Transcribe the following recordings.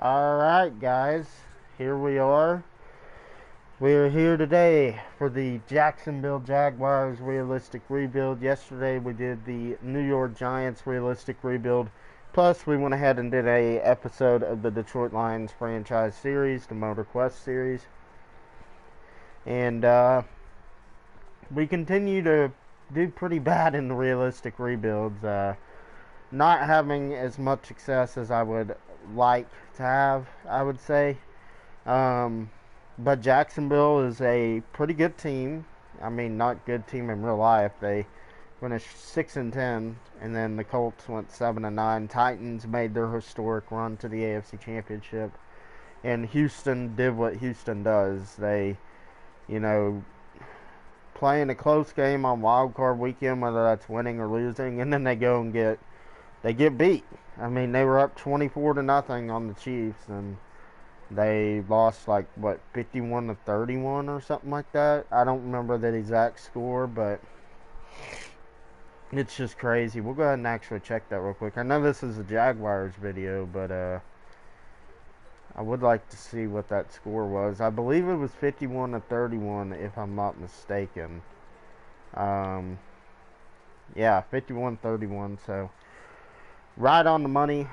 Alright, guys, here we are. We are here today for the Jacksonville Jaguars realistic rebuild. Yesterday we did the New York Giants realistic rebuild. Plus, we went ahead and did a episode of the Detroit Lions franchise series, the Motor Quest series. And we continue to do pretty bad in the realistic rebuilds. Not having as much success as I would like to have, I would say. But Jacksonville is a pretty good team. I mean, not good team in real life. They finished 6-10, and then the Colts went 7-9. Titans made their historic run to the AFC Championship, and Houston did what Houston does. They, playing a close game on Wild Card Weekend, whether that's winning or losing, and then they go and get beat. I mean, they were up 24-0 on the Chiefs, and they lost 51-31 or something like that. I don't remember that exact score, but it's just crazy. We'll go ahead and actually check that real quick. I know this is a Jaguars video, but I would like to see what that score was. I believe it was 51-31, if I'm not mistaken. Yeah, 51-31. So right on the money.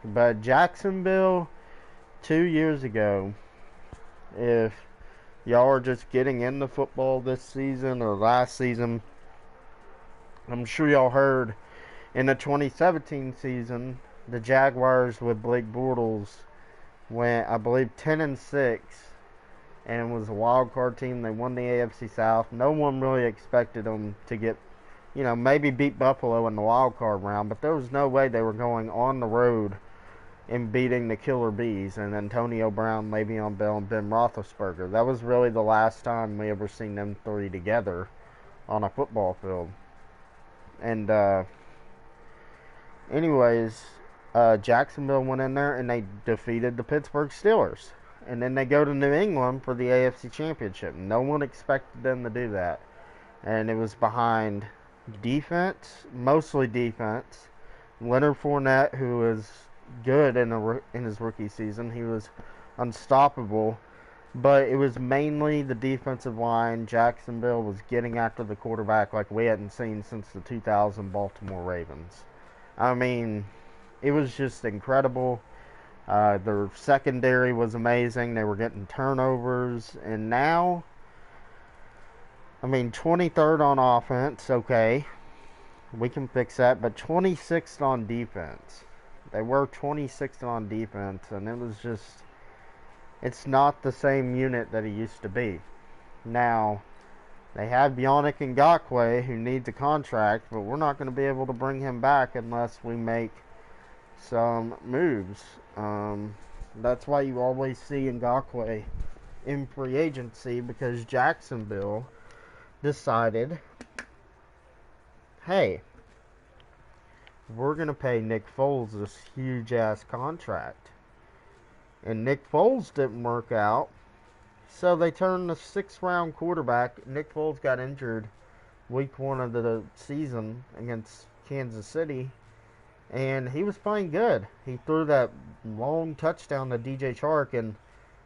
But Jacksonville 2 years ago, if y'all are just getting into football this season or last season, I'm sure y'all heard in the 2017 season, the Jaguars with Blake Bortles went, I believe, 10-6, and was a wild card team. They won the AFC South. No one really expected them to get, maybe beat Buffalo in the wild card round, but there was no way they were going on the road and beating the Killer Bees and Antonio Brown, Le'Veon Bell, and Ben Roethlisberger. That was really the last time we ever seen them three together on a football field. And anyways, Jacksonville went in there and they defeated the Pittsburgh Steelers. And then they go to New England for the AFC Championship. No one expected them to do that. And it was behind defense, mostly defense. Leonard Fournette, who was good in his rookie season. He was unstoppable. But it was mainly the defensive line. Jacksonville was getting after the quarterback like we hadn't seen since the 2000 Baltimore Ravens. I mean, it was just incredible. Their secondary was amazing. They were getting turnovers. And now, 23rd on offense, okay. We can fix that. But 26th on defense. They were 26th on defense. And it was just, it's not the same unit that it used to be. Now, they have Yannick Ngakoue, who needs a contract, but we're not going to be able to bring him back unless we make some moves. That's why you always see Ngakoue in free agency, because Jacksonville decided, hey, we're going to pay Nick Foles this huge-ass contract. And Nick Foles didn't work out, so they turned the 6th-round quarterback. Nick Foles got injured week 1 of the season against Kansas City, and he was playing good. He threw that long touchdown to DJ Chark, and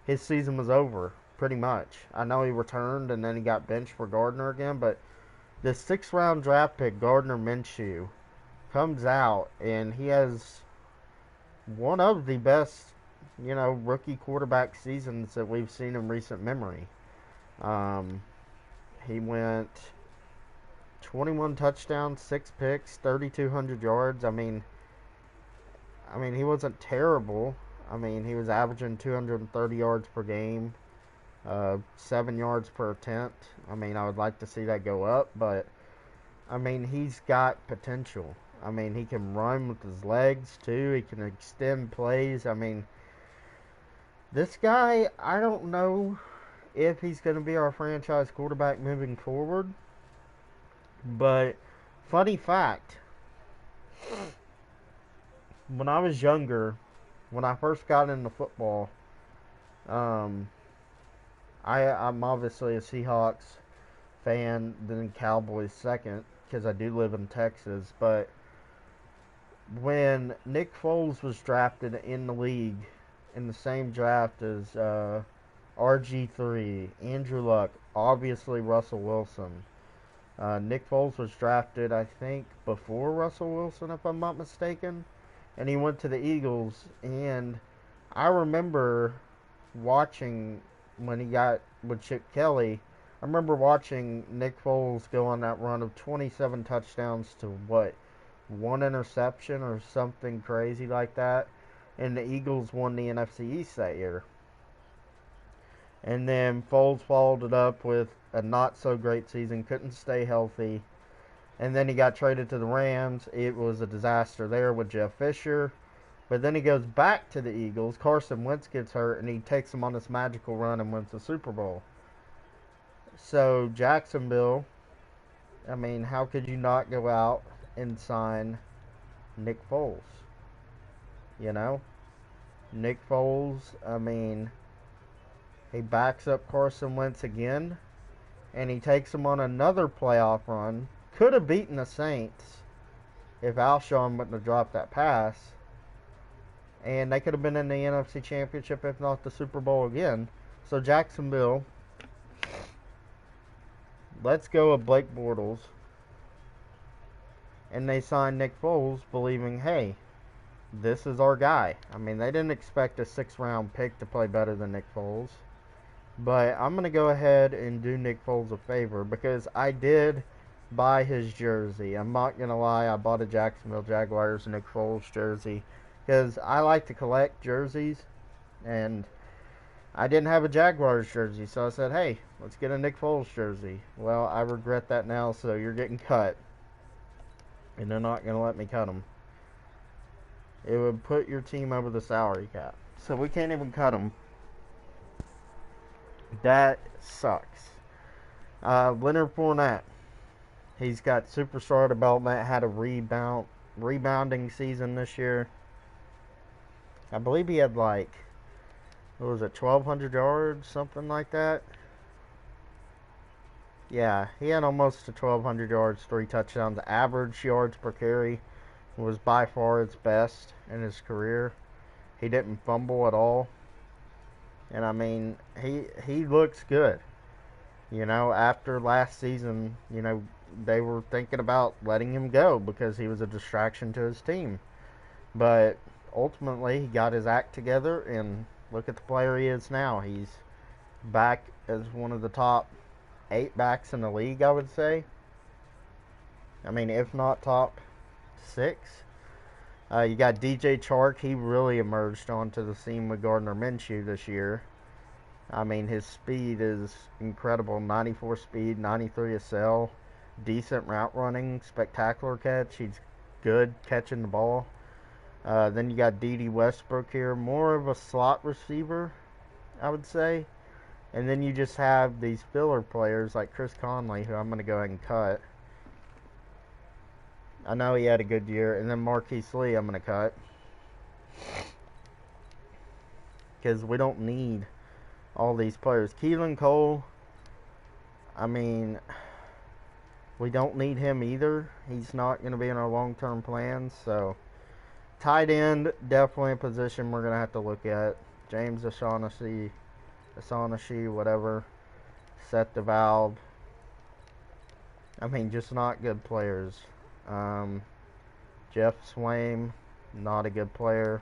his season was over, pretty much. I know he returned, and then he got benched for Gardner again, but the 6th-round draft pick, Gardner Minshew, comes out, and he has one of the best, rookie quarterback seasons that we've seen in recent memory. He went 21 touchdowns, 6 picks, 3,200 yards. I mean, he wasn't terrible. He was averaging 230 yards per game, 7 yards per attempt. I would like to see that go up, but he's got potential. He can run with his legs too. He can extend plays. This guy, I don't know if he's going to be our franchise quarterback moving forward. But, funny fact, when I was younger, when I first got into football, I'm obviously a Seahawks fan, then Cowboys second, because I do live in Texas. But when Nick Foles was drafted in the league, in the same draft as RG3, Andrew Luck, obviously Russell Wilson. Nick Foles was drafted, I think, before Russell Wilson, if I'm not mistaken. And he went to the Eagles. And I remember watching when he got with Chip Kelly. I remember watching Nick Foles go on that run of 27 touchdowns to what? One interception or something crazy like that. And the Eagles won the NFC East that year. And then Foles followed it up with a not so great season, couldn't stay healthy. And then he got traded to the Rams. It was a disaster there with Jeff Fisher. But then he goes back to the Eagles. Carson Wentz gets hurt, and he takes them on this magical run and wins the Super Bowl. So, Jacksonville, I mean, how could you not go out and sign Nick Foles? You know? Nick Foles, I mean, he backs up Carson Wentz again, and he takes them on another playoff run. Could have beaten the Saints if Alshon wouldn't have dropped that pass. And they could have been in the NFC Championship, if not the Super Bowl again. So Jacksonville, let's go with Blake Bortles. And they signed Nick Foles, believing, hey, this is our guy. I mean, they didn't expect a 6th-round pick to play better than Nick Foles. But I'm going to go ahead and do Nick Foles a favor, because I did buy his jersey. I'm not going to lie, I bought a Jacksonville Jaguars Nick Foles jersey, because I like to collect jerseys, and I didn't have a Jaguars jersey, so I said, hey, let's get a Nick Foles jersey. Well, I regret that now, so you're getting cut, and they're not going to let me cut him. It would put your team over the salary cap, so we can't even cut him. That sucks. Leonard Fournette, he's got superstar development, had a rebounding season this year. I believe he had like, what was it, 1,200 yards, something like that. Yeah, he had almost 1,200 yards, 3 touchdowns. Average yards per carry was by far its best in his career. He didn't fumble at all. And I mean, he looks good. You know, after last season, you know, they were thinking about letting him go because he was a distraction to his team. But ultimately, he got his act together, and look at the player he is now. He's back as one of the top 8 backs in the league, I would say. I mean, if not top 6. You got DJ Chark. He really emerged onto the scene with Gardner Minshew this year. I mean, his speed is incredible. 94 speed, 93 a sell. Decent route running, spectacular catch. He's good catching the ball. Then you got D.D. Westbrook here. More of a slot receiver, I would say. And then you just have these filler players like Chris Conley, who I'm going to go ahead and cut. I know he had a good year. And then Marquise Lee, I'm going to cut. Because we don't need all these players. Keelan Cole, I mean, we don't need him either. He's not going to be in our long-term plans. So, tight end, definitely a position we're going to have to look at. James O'Shaughnessy, whatever. Seth DeValve. I mean, just not good players. Jeff Swaim, not a good player.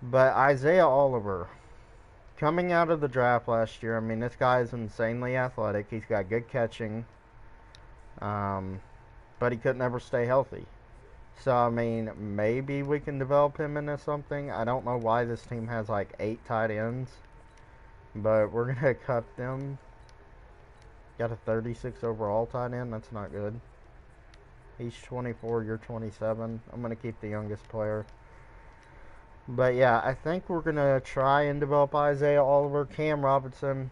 But Isaiah Oliver, coming out of the draft last year, I mean, this guy is insanely athletic. He's got good catching. But he could never stay healthy. So, I mean, maybe we can develop him into something. I don't know why this team has like 8 tight ends. But we're going to cut them. Got a 36 overall tight end. That's not good. He's 24, you're 27. I'm going to keep the youngest player. But yeah, I think we're going to try and develop Isaiah Oliver. Cam Robinson,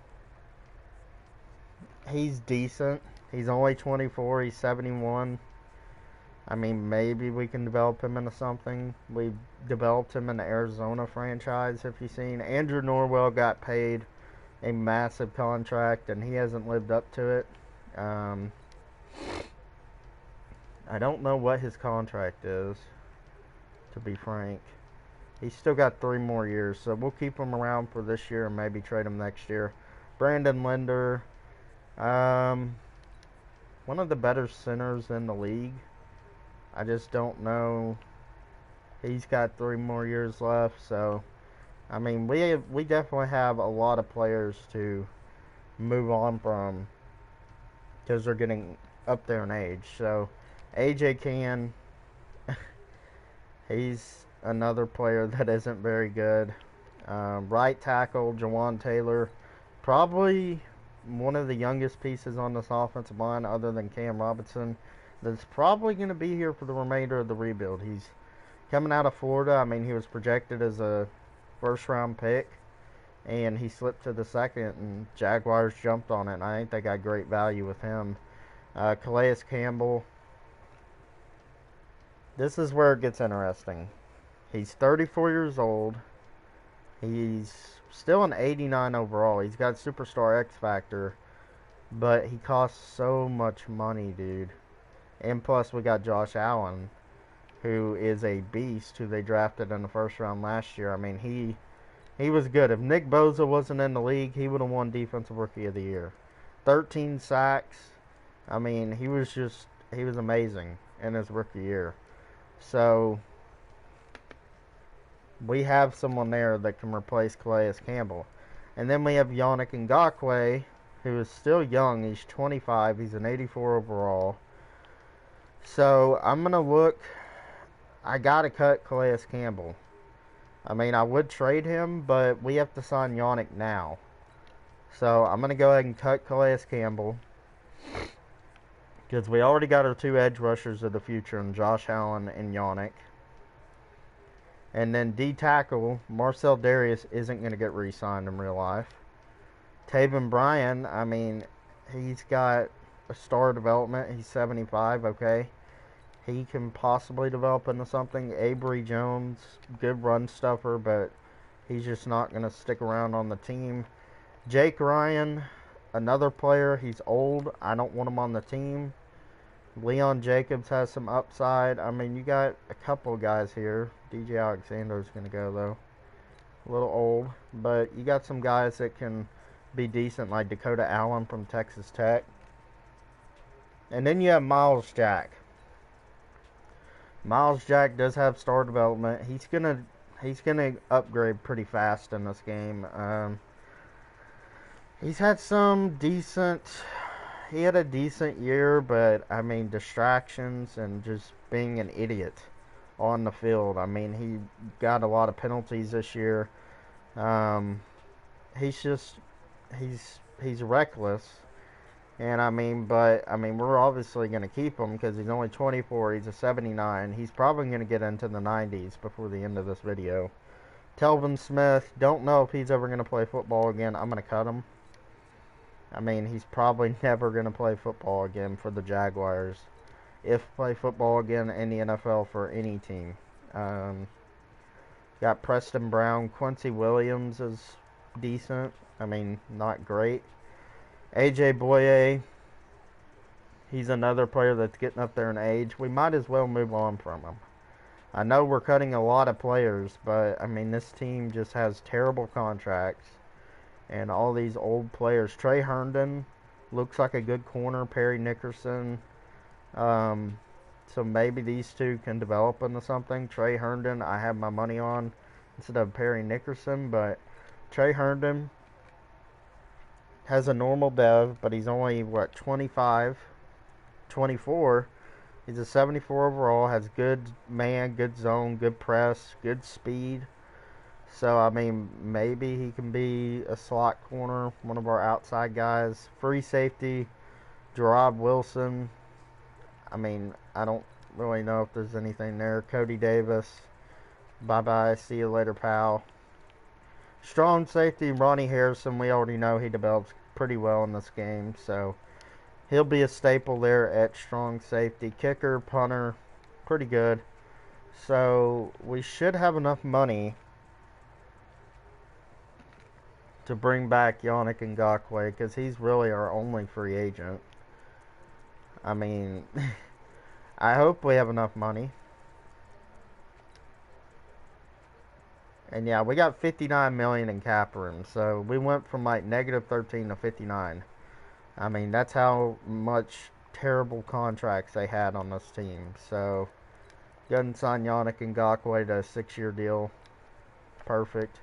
he's decent. He's only 24. He's 71. I mean, maybe we can develop him into something. We developed him in the Arizona franchise, if you've seen. Andrew Norwell got paid a massive contract, and he hasn't lived up to it. I don't know what his contract is, to be frank. He's still got 3 more years, so we'll keep him around for this year and maybe trade him next year. Brandon Linder, um, one of the better centers in the league. I just don't know. He's got 3 more years left, so I mean, we definitely have a lot of players to move on from because they're getting up there in age. So AJ Can, he's another player that isn't very good. Right tackle Jawan Taylor, probably one of the youngest pieces on this offensive line other than Cam Robinson, that's probably going to be here for the remainder of the rebuild. He's coming out of Florida. I mean, he was projected as a first round pick, and he slipped to the second, and Jaguars jumped on it, and I think they got great value with him. Calais Campbell, this is where it gets interesting. He's 34 years old. He's still an 89 overall. He's got superstar X Factor, but he costs so much money, dude. And plus, we got Josh Allen, who is a beast, who they drafted in the first round last year. I mean, he was good. If Nick Bosa wasn't in the league, he would have won Defensive Rookie of the Year. 13 sacks. I mean, he was amazing in his rookie year. So we have someone there that can replace Calais Campbell. And then we have Yannick Ngakoue, who is still young. He's 25. He's an 84 overall. So I'm going to look. I got to cut Calais Campbell. I mean, I would trade him, but we have to sign Yannick now. So I'm going to go ahead and cut Calais Campbell, because we already got our 2 edge rushers of the future in Josh Allen and Yannick. And then D-tackle, Marcel Darius isn't going to get re-signed in real life. Taven Bryan, I mean, he's got a star development. He's 75, okay. He can possibly develop into something. Avery Jones, good run stuffer, but he's just not going to stick around on the team. Jake Ryan, another player. He's old. I don't want him on the team. Leon Jacobs has some upside. I mean, you got a couple of guys here. DJ Alexander's going to go, though. A little old. But you got some guys that can be decent, like Dakota Allen from Texas Tech. And then you have Miles Jack. Miles Jack does have star development. He's gonna upgrade pretty fast in this game. He's had some decent. He had a decent year, but I mean, distractions and just being an idiot on the field. I mean, he got a lot of penalties this year. He's reckless. And we're obviously going to keep him because he's only 24. He's a 79. He's probably going to get into the 90s before the end of this video. Telvin Smith, don't know if he's ever going to play football again. I'm going to cut him. I mean, he's probably never going to play football again for the Jaguars. If play football again in the NFL for any team. Got Preston Brown. Quincy Williams is decent. I mean, not great. AJ Boye, he's another player that's getting up there in age. We might as well move on from him. I know we're cutting a lot of players, but I mean, this team just has terrible contracts. And all these old players. Trey Herndon looks like a good corner. Perry Nickerson. So maybe these two can develop into something. Trey Herndon, I have my money on instead of Perry Nickerson. But Trey Herndon has a normal dev, but he's only, 24. He's a 74 overall, has good man, good zone, good press, good speed. So, I mean, maybe he can be a slot corner, one of our outside guys. Free safety, Gerard Wilson. I mean, I don't really know if there's anything there. Cody Davis. Bye-bye. See you later, pal. Strong safety, Ronnie Harrison. We already know he develops pretty well in this game. So, he'll be a staple there at strong safety. Kicker, punter, pretty good. So, we should have enough money to bring back Yannick Ngakoue, because he's really our only free agent. I mean, I hope we have enough money. And yeah, we got 59 million in cap room, so we went from like negative 13 to 59. I mean, that's how much terrible contracts they had on this team. So, go ahead and sign Yannick Ngakoue to a 6-year deal. Perfect.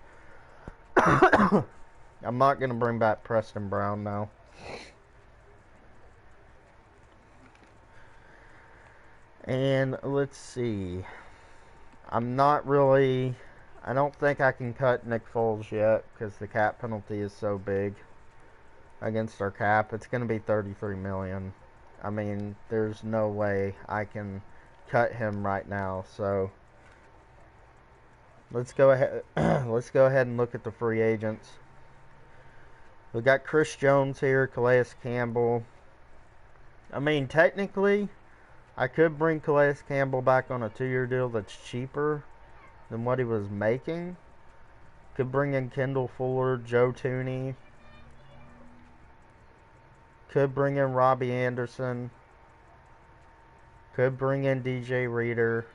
I'm not going to bring back Preston Brown now. And let's see. I'm not really... I don't think I can cut Nick Foles yet because the cap penalty is so big against our cap. It's going to be $33 million. I mean, there's no way I can cut him right now. So let's go ahead. Let's go ahead and look at the free agents. We got Chris Jones here, Calais Campbell. I mean, technically, I could bring Calais Campbell back on a 2-year deal that's cheaper than what he was making. Could bring in Kendall Fuller, Joe Tooney. Could bring in Robbie Anderson. Could bring in DJ Reader.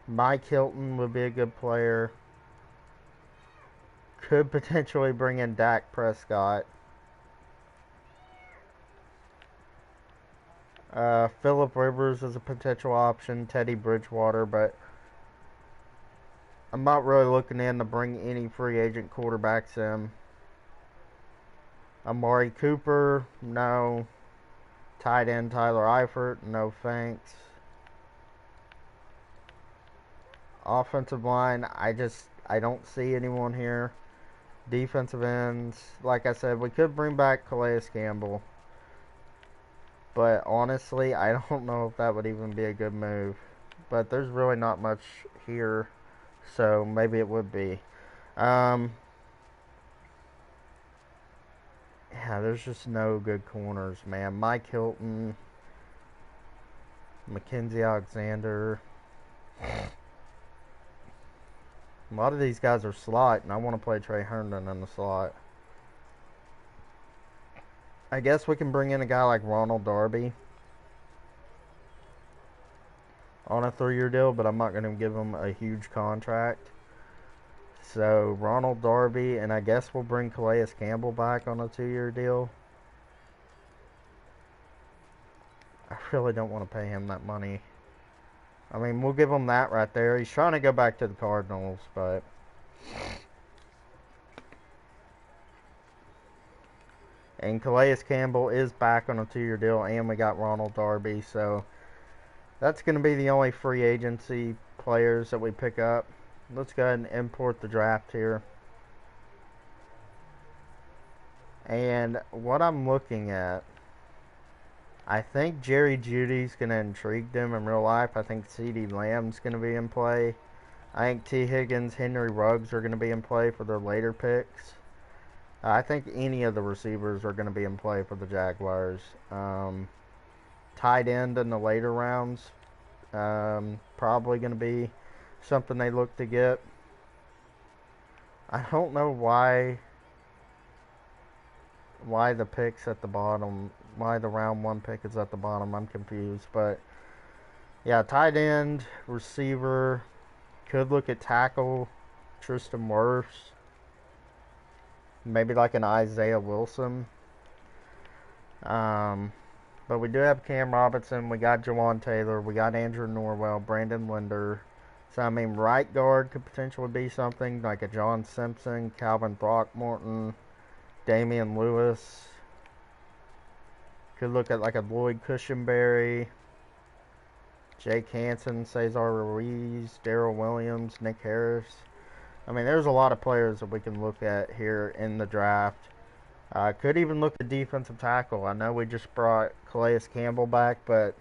Mike Hilton would be a good player. Could potentially bring in Dak Prescott. Phillip Rivers is a potential option. Teddy Bridgewater, but I'm not really looking in to bring any free agent quarterbacks in. Amari Cooper, no. Tight end Tyler Eifert, no thanks. Offensive line, I don't see anyone here. Defensive ends, like I said, we could bring back Calais Campbell. But honestly, I don't know if that would even be a good move. But there's really not much here, so maybe it would be. Yeah, there's just no good corners, man. Mike Hilton, Mackenzie Alexander. A lot of these guys are slot, and I want to play Trey Herndon in the slot. I guess we can bring in a guy like Ronald Darby on a 3-year deal, but I'm not going to give him a huge contract. So, Ronald Darby, and I guess we'll bring Calais Campbell back on a 2-year deal. I really don't want to pay him that money. I mean, we'll give him that right there. He's trying to go back to the Cardinals, but... And Calais Campbell is back on a 2-year deal, and we got Ronald Darby, so that's going to be the only free agency players that we pick up. Let's go ahead and import the draft here. And what I'm looking at, I think Jerry Jeudy's going to intrigue them in real life. I think CeeDee Lamb's going to be in play. I think T. Higgins, Henry Ruggs are going to be in play for their later picks. I think any of the receivers are going to be in play for the Jaguars. Tight end in the later rounds, probably going to be something they look to get. I don't know why the pick's at the bottom, why the round 1 pick is at the bottom. I'm confused, but yeah, tight end, receiver, could look at tackle, Tristan Wirfs. Maybe like an Isaiah Wilson. But we do have Cam Robinson. We got Jawan Taylor. We got Andrew Norwell. Brandon Linder. So, I mean, right guard could potentially be something like a John Simpson, Calvin Throckmorton, Damian Lewis. Could look at like a Lloyd Cushenberry, Jake Hansen, Cesar Ruiz, Darrell Williams, Nick Harris. I mean, there's a lot of players that we can look at here in the draft. Could even look at defensive tackle. I know we just brought Calais Campbell back, but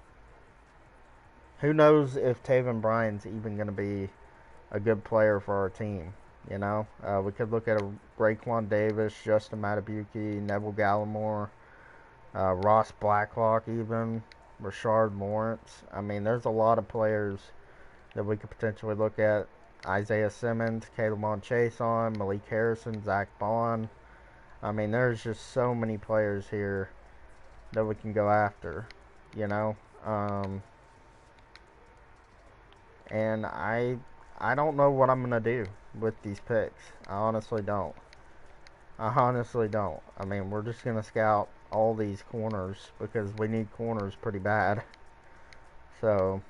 who knows if Taven Bryan's even going to be a good player for our team, you know? We could look at a Raekwon Davis, Justin Matabuki, Neville Gallimore, Ross Blacklock even, Rashard Lawrence. I mean, there's a lot of players that we could potentially look at. Isaiah Simmons, Caleb Chason, Malik Harrison, Zach Bond. I mean, there's just so many players here that we can go after. you know. And I don't know what I'm gonna do with these picks. I honestly don't. I mean, we're just gonna scout all these corners because we need corners pretty bad. So,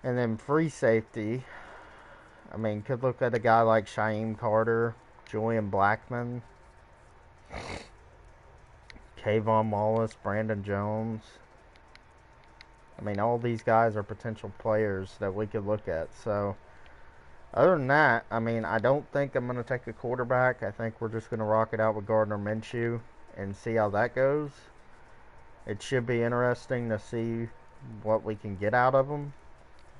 and then free safety. I mean, could look at a guy like Shaim Carter, Julian Blackman, Kayvon Wallace, Brandon Jones. I mean, all these guys are potential players that we could look at. So, other than that, I mean, I don't think I'm going to take a quarterback. I think we're just going to rock it out with Gardner Minshew and see how that goes. It should be interesting to see what we can get out of him.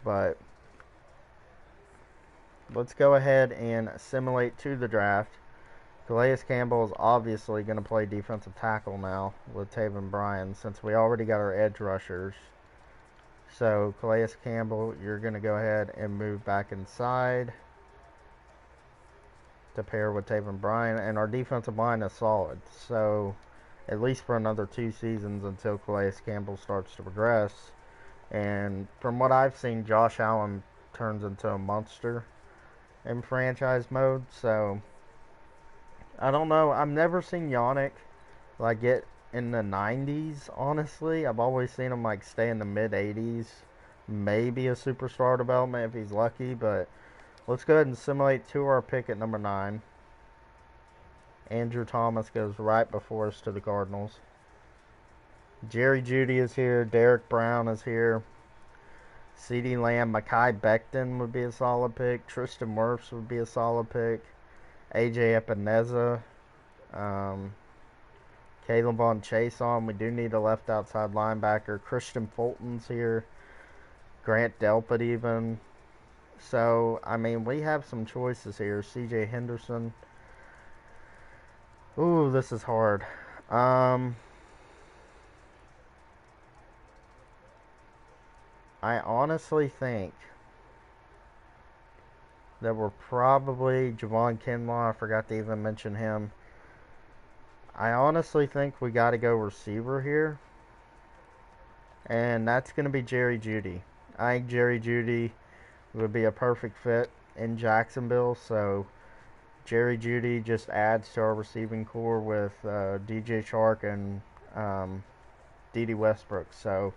But let's go ahead and assimilate to the draft. Calais Campbell is obviously going to play defensive tackle now with Taven Bryan since we already got our edge rushers. So, Calais Campbell, you're going to go ahead and move back inside to pair with Taven Bryan. And our defensive line is solid. So, at least for another 2 seasons until Calais Campbell starts to progress. And from what I've seen, Josh Allen turns into a monster in franchise mode. So, I don't know. I've never seen Yannick like get in the 90s, honestly. I've always seen him like stay in the mid 80s. Maybe a superstar development if he's lucky, but let's go ahead and simulate to our pick at number 9. Andrew Thomas goes right before us to the Cardinals. Jerry Jeudy is here. Derek Brown is here. CeeDee Lamb, Mekhi Becton would be a solid pick. Tristan Wirfs would be a solid pick. AJ Epineza. Caleb Von Chase on. We do need a left outside linebacker. Christian Fulton's here. Grant Delpit even. So, I mean, we have some choices here. CJ Henderson. Ooh, this is hard. I honestly think that we're probably Javon Kinlaw. I forgot to even mention him. I honestly think we got to go receiver here. And that's going to be Jerry Jeudy. I think Jerry Jeudy would be a perfect fit in Jacksonville. So Jerry Jeudy just adds to our receiving core with DJ Chark and D.D. Westbrook. So,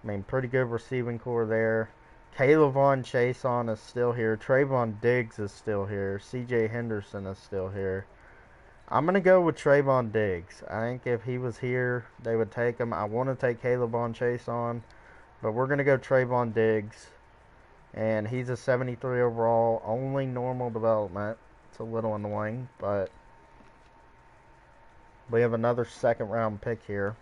I mean, pretty good receiving core there. Caleb Von Chason is still here. Trayvon Diggs is still here. C.J. Henderson is still here. I'm going to go with Trayvon Diggs. I think if he was here, they would take him. I want to take Caleb Von Chason, but we're going to go Trayvon Diggs. And he's a 73 overall, only normal development. It's a little annoying, but we have another second round pick here.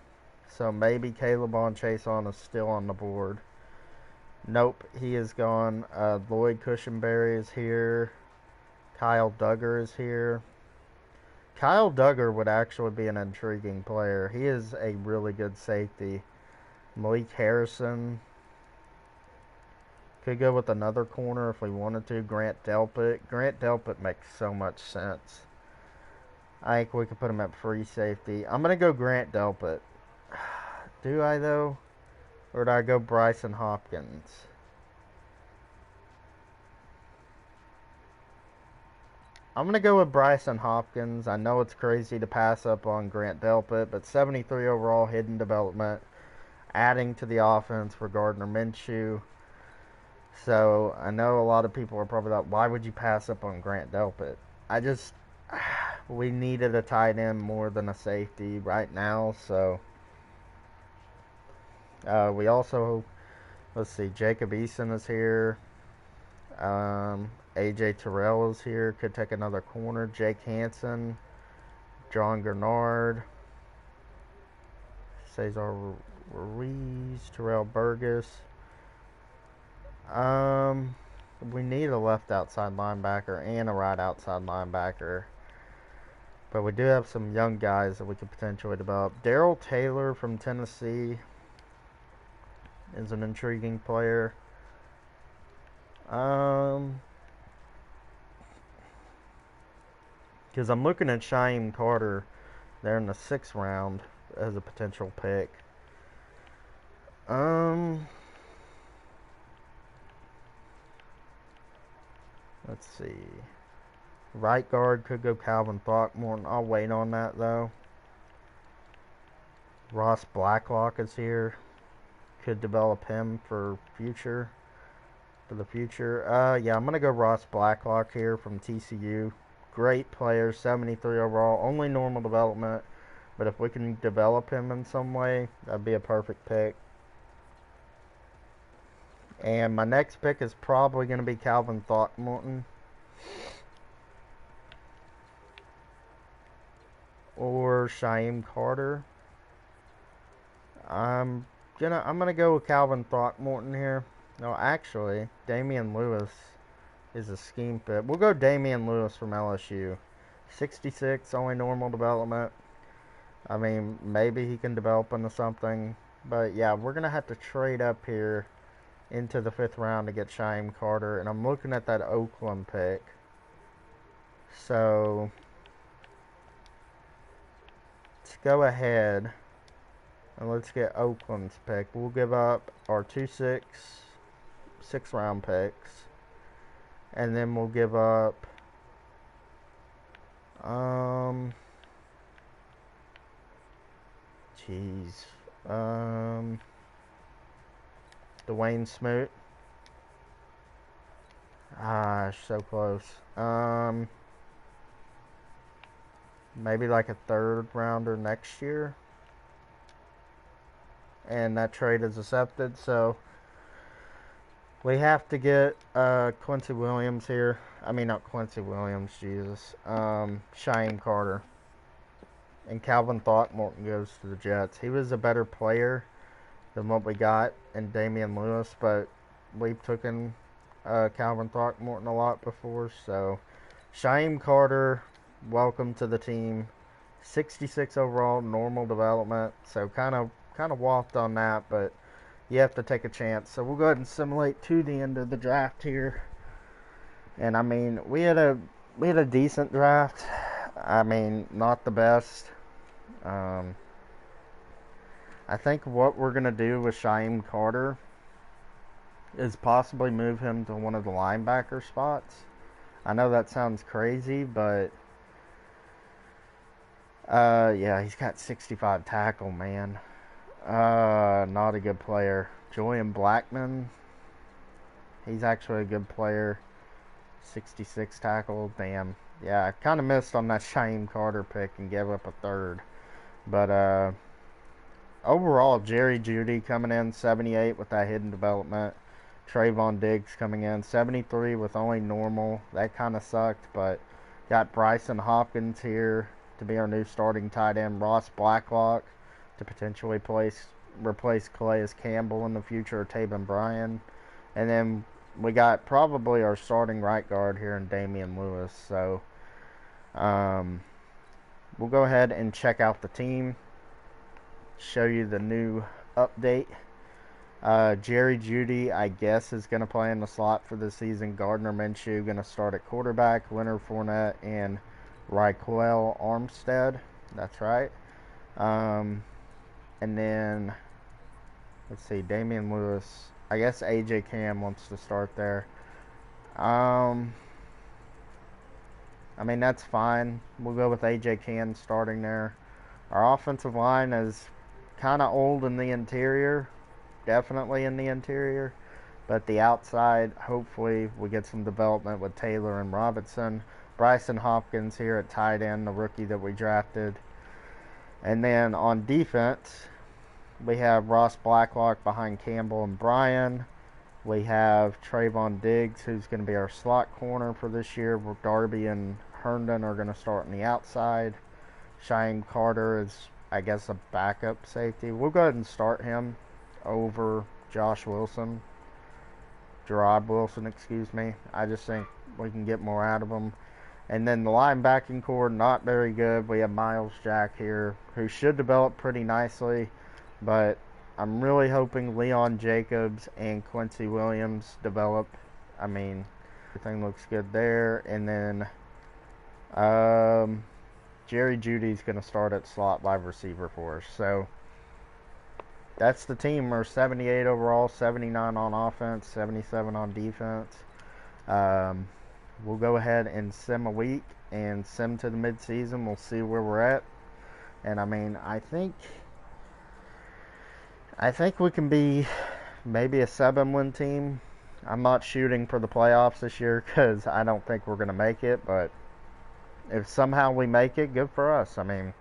So maybe Caleb Von Chason is still on the board. Nope, he is gone. Lloyd Cushenberry is here. Kyle Duggar is here. Kyle Duggar would actually be an intriguing player. He is a really good safety. Malik Harrison. Could go with another corner if we wanted to. Grant Delpit. Grant Delpit makes so much sense. I think we could put him at free safety. I'm going to go Grant Delpit. Do I, though? Or do I go Bryson Hopkins? I'm going to go with Bryson Hopkins. I know it's crazy to pass up on Grant Delpit, but 73 overall hidden development. Adding to the offense for Gardner Minshew. So, I know a lot of people are probably like, why would you pass up on Grant Delpit? We needed a tight end more than a safety right now, so. We also, let's see, Jacob Eason is here. AJ Terrell is here. Could take another corner. Jake Hansen. John Gernard. Cesar Ruiz. Terrell Burgess. We need a left outside linebacker and a right outside linebacker. But we do have some young guys that we could potentially develop. Darrell Taylor from Tennessee is an intriguing player. Because I'm looking at Shaim Carter there in the 6th round. as a potential pick. Let's see. Right guard could go Calvin Throckmorton. I'll wait on that though. Ross Blacklock is here. Could develop him for the future. Yeah, I'm gonna go Ross Blacklock here from TCU. Great player, 73 overall, only normal development. But if we can develop him in some way, that'd be a perfect pick. And my next pick is probably going to be Calvin Throckmorton. Or Shyheim Carter. I'm gonna go with Calvin Throckmorton here. No, actually, Damian Lewis is a scheme fit. We'll go Damian Lewis from LSU. 66, only normal development. I mean, maybe he can develop into something. But yeah, we're going to have to trade up here into the 5th round to get Shyheim Carter. And I'm looking at that Oakland pick. So, let's go ahead and let's get Oakland's pick. We'll give up our 2-6, 6th round picks. And then we'll give up Dwayne Smoot. So close. Maybe like a 3rd rounder next year. And that trade is accepted, so we have to get Quincy Williams here. I mean, not Quincy Williams, Jesus. Shyheim Carter. And Calvin Throckmorton goes to the Jets. He was a better player than what we got in Damian Lewis, but we've taken Calvin Throckmorton a lot before. So, Shyheim Carter, welcome to the team. 66 overall, normal development. So, kind of waffed on that, but you have to take a chance. So, we'll go ahead and simulate to the end of the draft here. And, I mean, we had a decent draft. I mean, not the best. I think what we're going to do with Shyheim Carter is possibly move him to one of the linebacker spots. I know that sounds crazy, but yeah, he's got 65 tackle, man. Not a good player. Julian Blackman, he's actually a good player. 66 tackle, damn. Yeah, I kind of missed on that Shyheim Carter pick and gave up a 3rd. But overall, Jerry Jeudy coming in 78 with that hidden development. Trayvon Diggs coming in 73 with only normal. That kind of sucked, but got Bryson Hopkins here to be our new starting tight end. Ross Blacklock to potentially replace Calais Campbell in the future, or Taven Bryan. And then we got probably our starting right guard here in Damian Lewis. So we'll go ahead and check out the team. Show you the new update. Jerry Jeudy, I guess, is going to play in the slot for the season. Gardner Minshew going to start at quarterback. Leonard Fournette and Raquel Armstead. That's right. And then, let's see, Damian Lewis. I guess AJ Cam wants to start there. I mean, that's fine. We'll go with AJ Cam starting there. Our offensive line is kind of old in the interior. Definitely in the interior. But the outside, hopefully, we get some development with Taylor and Robinson. Bryson Hopkins here at tight end, the rookie that we drafted. And then on defense, we have Ross Blacklock behind Campbell and Bryan. We have Trayvon Diggs, who's going to be our slot corner for this year. Darby and Herndon are going to start on the outside. Shyheim Carter is, I guess, a backup safety. We'll go ahead and start him over Gerard Wilson, excuse me. I just think we can get more out of him. And then the linebacking core, not very good. We have Miles Jack here, who should develop pretty nicely. But I'm really hoping Leon Jacobs and Quincy Williams develop. I mean, everything looks good there. And then Jerry Jeudy's going to start at slot wide receiver for us. So that's the team. We're 78 overall, 79 on offense, 77 on defense. We'll go ahead and sim a week and sim to the midseason. We'll see where we're at. And I mean, I think we can be maybe a 7-win team. I'm not shooting for the playoffs this year because I don't think we're going to make it. But if somehow we make it, good for us. I mean,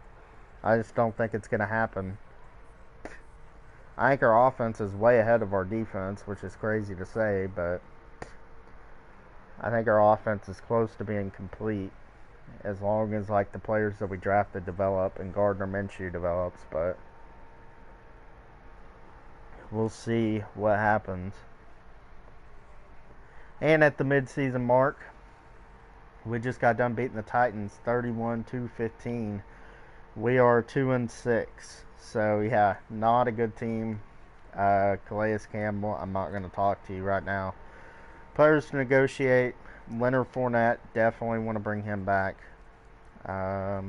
I just don't think it's going to happen. I think our offense is way ahead of our defense, which is crazy to say, but I think our offense is close to being complete as long as like the players that we drafted develop and Gardner Minshew develops, but we'll see what happens. And at the midseason mark, we just got done beating the Titans 31-15. We are 2-6. So yeah, not a good team. Calais Campbell, I'm not going to talk to you right now. Players to negotiate. Leonard Fournette, definitely want to bring him back. Not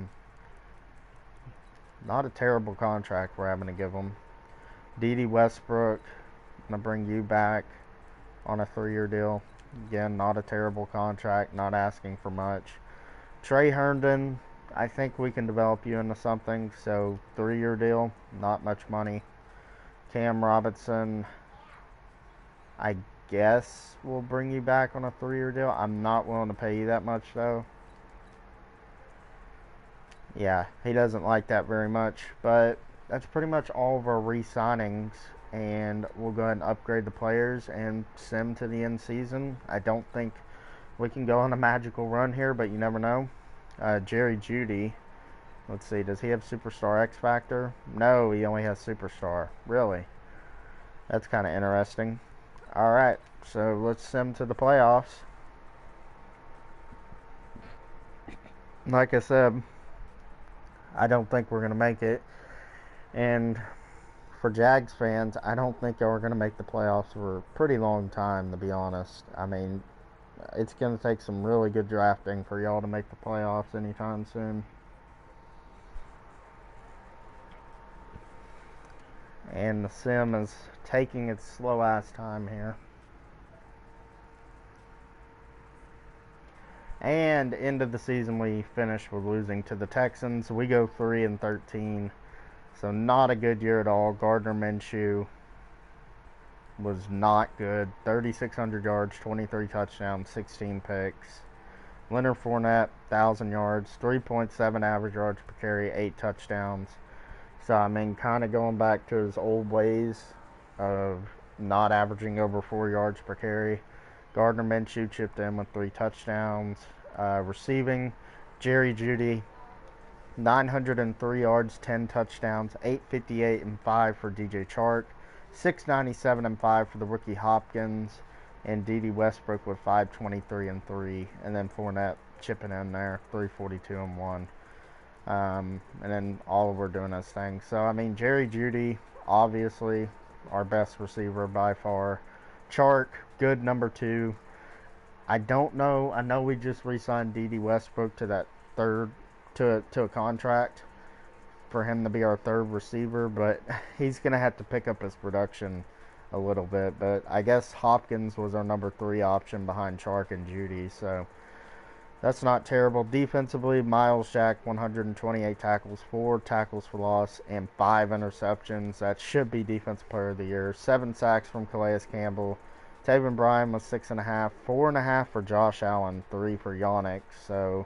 a terrible contract we're having to give him. D.D. Westbrook, I'm going to bring you back on a 3-year deal. Again, not a terrible contract, not asking for much. Trey Herndon, I think we can develop you into something, so 3-year deal, not much money. Cam Robinson, I guess we'll bring you back on a 3-year deal. I'm not willing to pay you that much, though. Yeah, he doesn't like that very much, but that's pretty much all of our re-signings, and we'll go ahead and upgrade the players and sim to the end season. I don't think we can go on a magical run here, but you never know. Jerry Jeudy, let's see, does he have Superstar X Factor? No, he only has Superstar. Really? That's kind of interesting. Alright, so let's sim to the playoffs. Like I said, I don't think we're going to make it. And for Jags fans, I don't think we're going to make the playoffs for a pretty long time, to be honest. I mean, it's going to take some really good drafting for y'all to make the playoffs anytime soon. And the sim is taking its slow-ass time here. And end of the season, we finished with losing to the Texans. We go 3-13. So not a good year at all. Gardner Minshew was not good. 3,600 yards, 23 touchdowns, 16 picks. Leonard Fournette, 1,000 yards, 3.7 average yards per carry, 8 touchdowns. So, I mean, kind of going back to his old ways of not averaging over 4 yards per carry. Gardner Minshew chipped in with 3 touchdowns. Receiving, Jerry Jeudy, 903 yards, 10 touchdowns, 858 and 5 for DJ Chark, 697 and 5 for the rookie Hopkins, and D.D. Westbrook with 523 and 3, and then Fournette chipping in there, 342 and 1. And then Oliver doing his thing. So, I mean, Jerry Jeudy, obviously our best receiver by far. Chark, good number 2. I don't know. I know we just re-signed D.D. Westbrook to that to a contract for him to be our 3rd receiver, but he's going to have to pick up his production a little bit. But I guess Hopkins was our number 3 option behind Chark and Jeudy, so that's not terrible. Defensively, Miles Jack, 128 tackles, 4 tackles for loss, and 5 interceptions. That should be Defensive Player of the Year. 7 sacks from Calais Campbell. Taven Bryan was 6.5, 4.5 for Josh Allen, 3 for Yannick. So,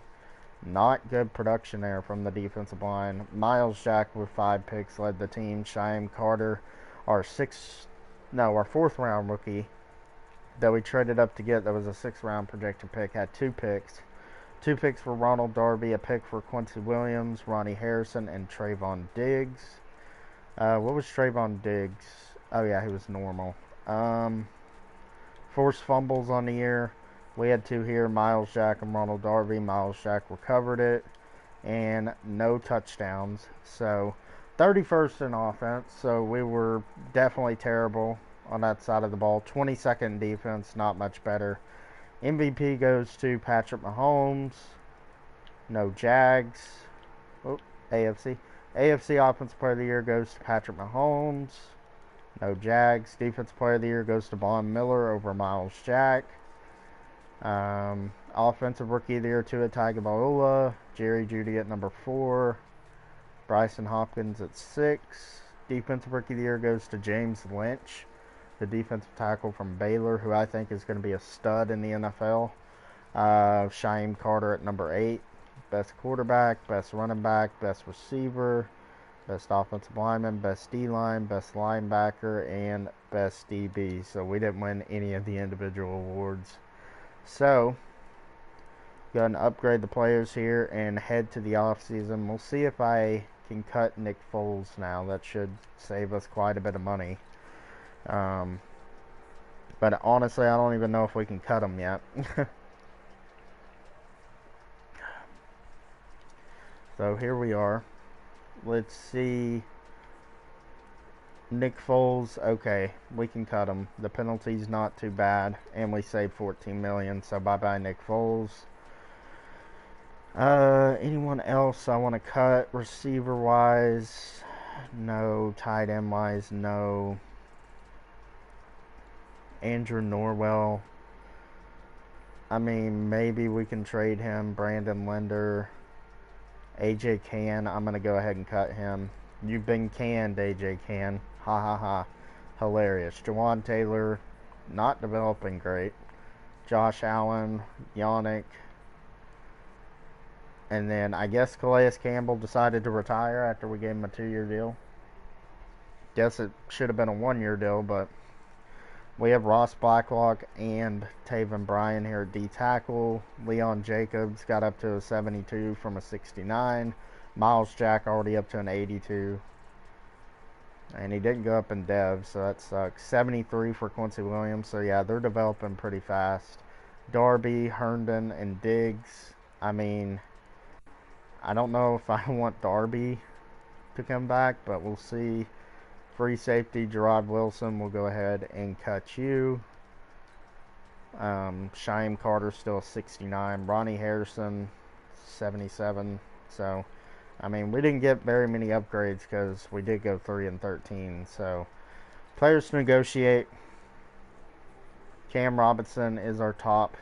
not good production there from the defensive line. Miles Jack with 5 picks led the team. Shyam Carter, our 4th round rookie that we traded up to get, that was a 6th round projected pick, had 2 picks. 2 picks for Ronald Darby, a pick for Quincy Williams, Ronnie Harrison, and Trayvon Diggs. What was Trayvon Diggs? Oh yeah, he was normal. Forced fumbles on the year. We had 2 here, Miles Jack and Ronald Darby. Miles Jack recovered it. And no touchdowns. So, 31st in offense. So, we were definitely terrible on that side of the ball. 22nd defense, not much better. MVP goes to Patrick Mahomes. No Jags. Oh, AFC. AFC Offensive Player of the Year goes to Patrick Mahomes. No Jags. Defensive Player of the Year goes to Von Miller over Miles Jack. Offensive Rookie of the Year to Tagovailoa. Jerry Jeudy at number 4. Bryson Hopkins at 6. Defensive Rookie of the Year goes to James Lynch, the defensive tackle from Baylor, who I think is going to be a stud in the NFL. Shyheim Carter at number 8. Best quarterback, best running back, best receiver, best offensive lineman, best D-line, best linebacker, and best DB. So we didn't win any of the individual awards. So, go ahead and upgrade the players here and head to the offseason. We'll see if I can cut Nick Foles now. That should save us quite a bit of money. But honestly, I don't even know if we can cut him yet. So here we are. Let's see. Nick Foles, okay, we can cut him. The penalty's not too bad, and we saved $14 million. So bye-bye, Nick Foles. Anyone else I want to cut receiver-wise? No. Tight end-wise, no. Andrew Norwell. I mean, maybe we can trade him. Brandon Linder. AJ Cann, I'm going to go ahead and cut him. You've been canned, AJ Cann. Ha ha ha. Hilarious. Jawan Taylor, not developing great. Josh Allen, Yannick. And then I guess Calais Campbell decided to retire after we gave him a 2-year deal. Guess it should have been a 1-year deal, but we have Ross Blacklock and Taven Bryan here at D-tackle. Leon Jacobs got up to a 72 from a 69. Miles Jack already up to an 82. And he didn't go up in dev, so that sucks. 73 for Quincy Williams. So, yeah, they're developing pretty fast. Darby, Herndon, and Diggs. I mean, I don't know if I want Darby to come back, but we'll see. Free safety, Gerard Wilson, we'll go ahead and cut you. Shyheim Carter still 69. Ronnie Harrison, 77. So, I mean, we didn't get very many upgrades because we did go 3-13. So, players to negotiate. Cam Robinson is our top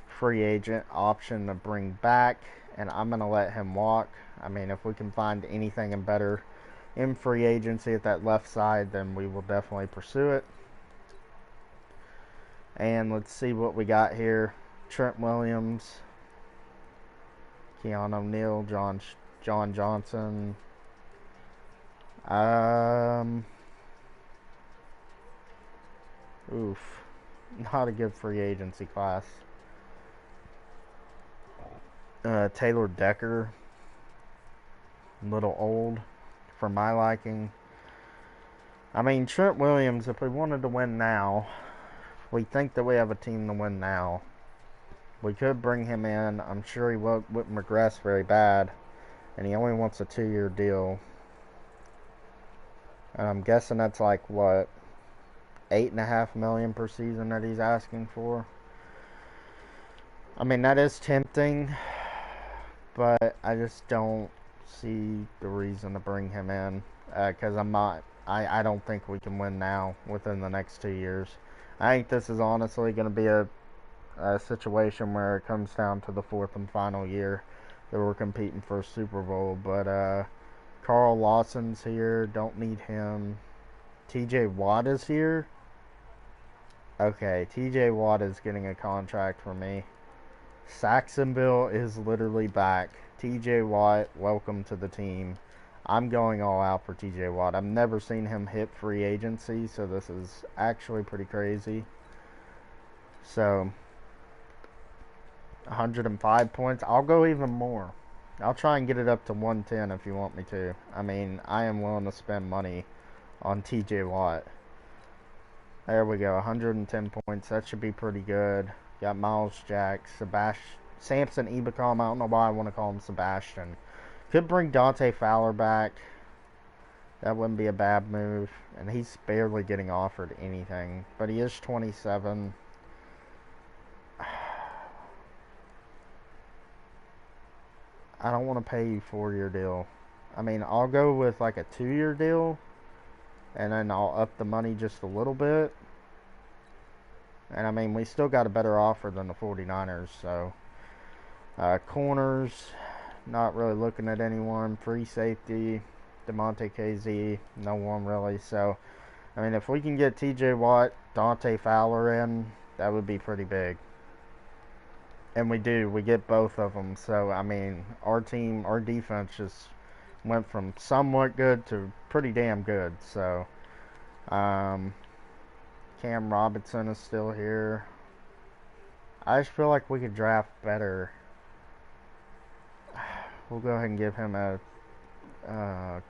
free agent option to bring back, and I'm going to let him walk. I mean, if we can find anything in better in free agency at that left side, then we will definitely pursue it. And let's see what we got here. Trent Williams, Keon O'Neal, John Johnson. Not a good free agency class. Taylor Decker, a little old for my liking. I mean, Trent Williams, if we wanted to win now, we think that we have a team to win now, we could bring him in. I'm sure he wouldn't regress very bad, and he only wants a 2-year deal. And I'm guessing that's like, what, $8.5 million per season that he's asking for. I mean, that is tempting, but I just don't see the reason to bring him in, because I don't think we can win now within the next 2 years. I think this is honestly going to be a situation where it comes down to the 4th and final year that we're competing for a Super Bowl. But Carl Lawson's here, don't need him. TJ Watt is here. Okay, TJ Watt is getting a contract for me. Sacksonville is literally back. TJ Watt, welcome to the team. I'm going all out for TJ Watt. I've never seen him hit free agency, so this is actually pretty crazy. So, 105 points. I'll go even more. I'll try and get it up to 110 if you want me to. I mean, I am willing to spend money on TJ Watt. There we go, 110 points. That should be pretty good. Got Miles Jack, Samson Ebicom. I don't know why I want to call him Sebastian. Could bring Dante Fowler back. That wouldn't be a bad move. And he's barely getting offered anything. But he is 27. I don't want to pay you 4-year deal. I mean, I'll go with like a 2-year deal, and then I'll up the money just a little bit. And I mean, we still got a better offer than the 49ers. So, corners, not really looking at anyone. Free safety, DeMonte KZ, no one really. So, I mean, if we can get TJ Watt, Dante Fowler in, that would be pretty big. And we do. We get both of them. So, I mean, our team, our defense just went from somewhat good to pretty damn good. So, Cam Robinson is still here. I just feel like we could draft better. We'll go ahead and give him a...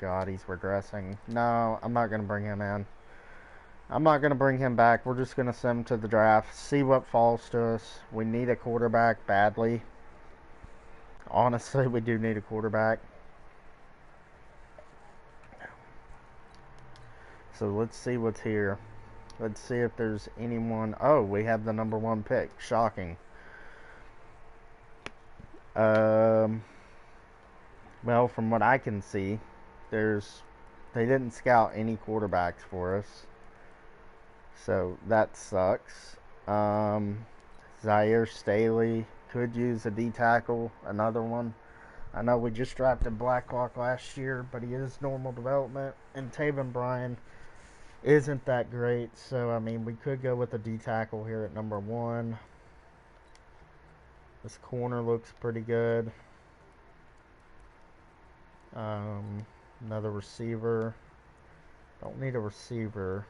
God, he's regressing. No, I'm not going to bring him in. I'm not going to bring him back. We're just going to send him to the draft, see what falls to us. We need a quarterback badly. Honestly, we do need a quarterback. So let's see what's here. Let's see if there's anyone. Oh, we have the number 1 pick. Shocking. Well, from what I can see, they didn't scout any quarterbacks for us. So that sucks. Zaire Staley could use a D tackle, another one. I know we just drafted Blackhawk last year, but he is normal development. And Taven Bryan isn't that great. So, I mean, we could go with a D tackle here at number 1. This corner looks pretty good. Another receiver. Don't need a receiver.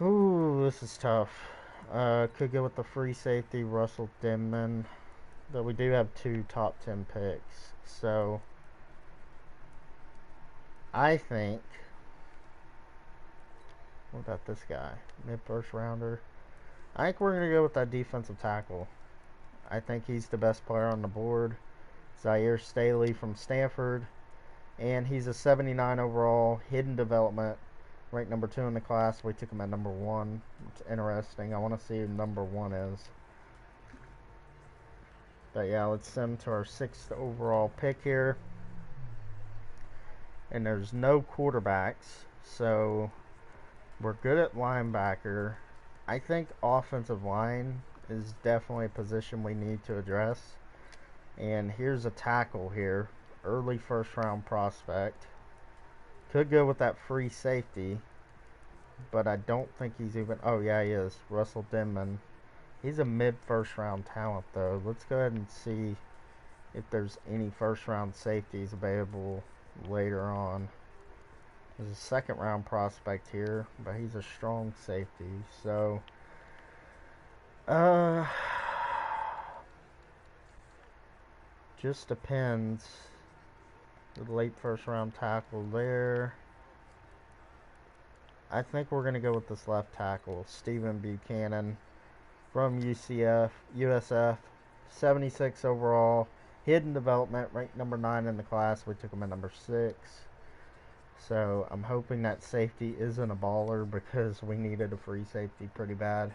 Ooh, this is tough. Could go with the free safety, Russell Denman. But we do have 2 top 10 picks. So, I think... What about this guy? Mid-first rounder. I think we're going to go with that defensive tackle. I think he's the best player on the board. Zaire Staley from Stanford. And he's a 79 overall, hidden development. Ranked number 2 in the class. We took him at number 1. It's interesting. I want to see who number 1 is. But yeah, let's send him to our 6th overall pick here. And there's no quarterbacks. So we're good at linebacker. I think offensive line is definitely a position we need to address. And here's a tackle here. Early first round prospect. Could go with that free safety, but I don't think he's even... Oh, yeah, he is. Russell Denman. He's a mid-first round talent, though. Let's go ahead and see if there's any first-round safeties available later on. There's a second-round prospect here, but he's a strong safety. So, just depends. The late first-round tackle there. I think we're going to go with this left tackle, Stephen Buchanan from USF, 76 overall, hidden development, ranked number 9 in the class. We took him at number 6. So I'm hoping that safety isn't a baller because we needed a free safety pretty bad.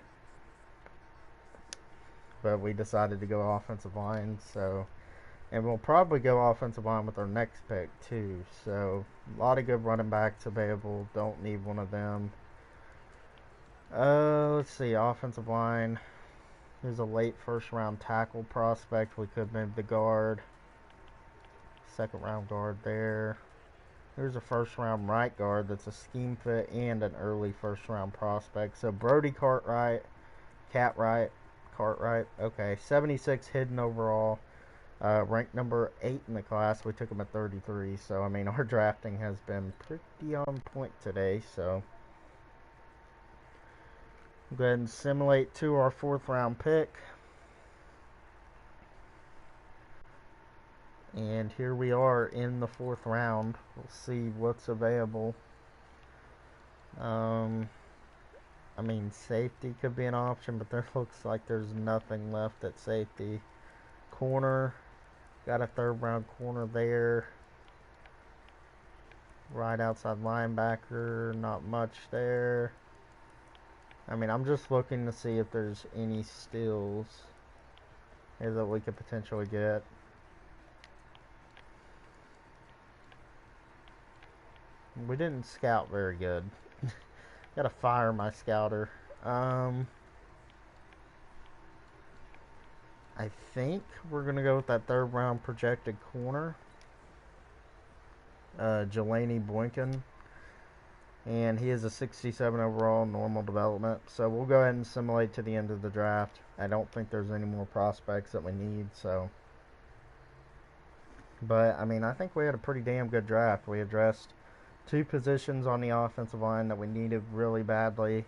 But we decided to go offensive line, so... And we'll probably go offensive line with our next pick, too. So, a lot of good running backs available. Don't need one of them. Let's see. Offensive line. Here's a late first-round tackle prospect. We could move the guard. Second-round guard there. Here's a first-round right guard that's a scheme fit and an early first-round prospect. So, Brody Cartwright. Cartwright. Okay. 76 hidden overall. Ranked number 8 in the class. We took him at 33. So, I mean, our drafting has been pretty on point today. So, go ahead and simulate to our 4th round pick. And here we are in the 4th round. We'll see what's available. I mean, safety could be an option, but there looks like there's nothing left at safety. Corner. Got a 3rd round corner there. Right outside linebacker. Not much there. I mean, I'm just looking to see if there's any steals. here that we could potentially get. We didn't scout very good. Gotta fire my scouter. I think we're gonna go with that third round projected corner, Jelani Boykin, and he is a 67 overall, normal development. So we'll go ahead and simulate to the end of the draft. I don't think there's any more prospects that we need. So, but I mean, I think we had a pretty damn good draft. We addressed two positions on the offensive line that we needed really badly.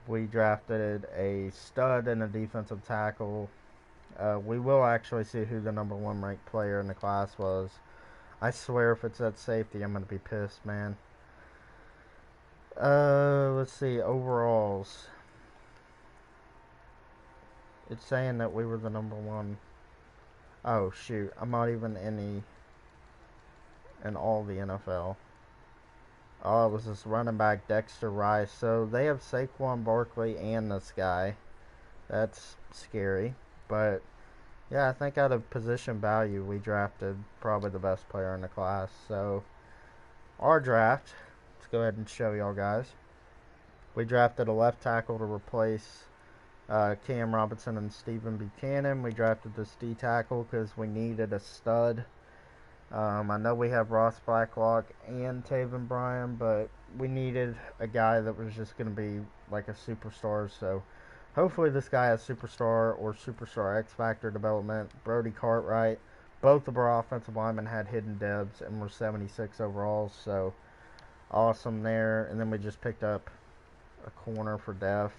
We drafted a stud and a defensive tackle. We will actually see who the number one ranked player in the class was. I swear if it's at safety, I'm going to be pissed, man. Let's see, overalls. It's saying that we were the number one. Oh, shoot. I'm not even in all the NFL. Oh, it was this running back, Dexter Rice. So they have Saquon Barkley and this guy. That's scary. But, yeah, I think out of position value, we drafted probably the best player in the class. So, our draft, let's go ahead and show y'all guys. We drafted a left tackle to replace Cam Robinson and Stephen Buchanan. We drafted this D tackle because we needed a stud. I know we have Ross Blacklock and Taven Bryan, but we needed a guy that was just going to be like a superstar. So hopefully this guy has superstar or superstar X Factor development. Brody Cartwright. Both of our offensive linemen had hidden debs and were 76 overall. So awesome there. And then we just picked up a corner for def.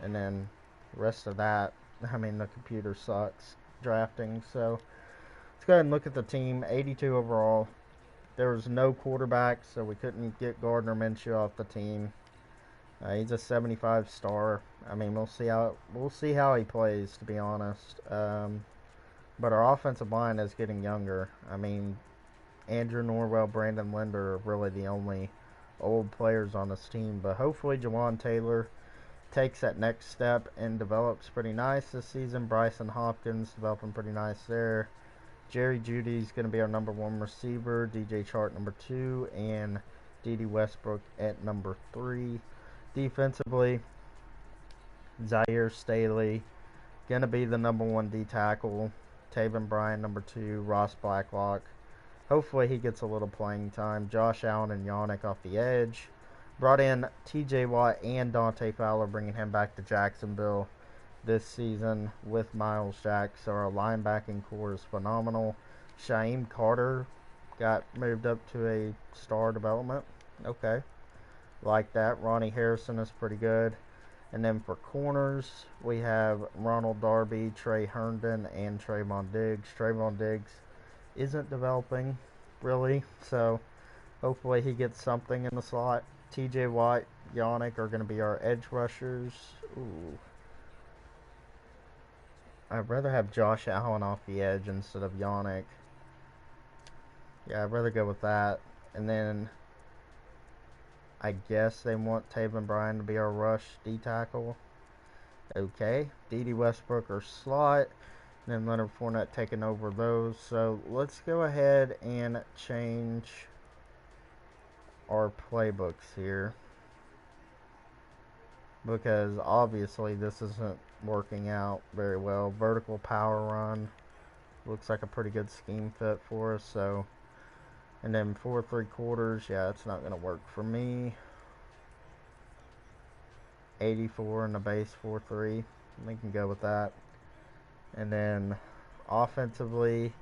And then the rest of that, I mean, the computer sucks drafting. So let's go ahead and look at the team. 82 overall. There was no quarterback, so we couldn't get Gardner Minshew off the team. He's a 75 star. I mean, we'll see how he plays, to be honest. But our offensive line is getting younger. I mean, Andrew Norwell, Brandon Linder are really the only old players on this team. But hopefully Jawan Taylor takes that next step and develops pretty nice this season. Bryson Hopkins developing pretty nice there. Jerry Jeudy's going to be our number one receiver. DJ Chark number 2. And D.D. Westbrook at number 3. Defensively, Zaire Staley going to be the number 1 D tackle. Taven Bryan number 2. Ross Blacklock. Hopefully he gets a little playing time. Josh Allen and Yannick off the edge. Brought in T.J. Watt and Dante Fowler, bringing him back to Jacksonville this season with Miles Jack. So our linebacking core is phenomenal. Shaim Carter got moved up to a star development. Okay. Like that. Ronnie Harrison is pretty good. And then for corners, we have Ronald Darby, Trey Herndon, and Trayvon Diggs. Trayvon Diggs isn't developing, really. So hopefully he gets something in the slot. TJ Watt, Yannick are going to be our edge rushers. Ooh. I'd rather have Josh Allen off the edge instead of Yannick. Yeah, I'd rather go with that. And then I guess they want Taven Bryan to be our rush D tackle. Okay. D.D. Westbrook or slot. And then Leonard Fournette taking over those. So let's go ahead and change our playbooks here, because obviously this isn't working out very well. Vertical power run looks like a pretty good scheme fit for us. So, and then 4 3/4, yeah, it's not going to work for me. 84 in the base 4-3, we can go with that. And then offensively,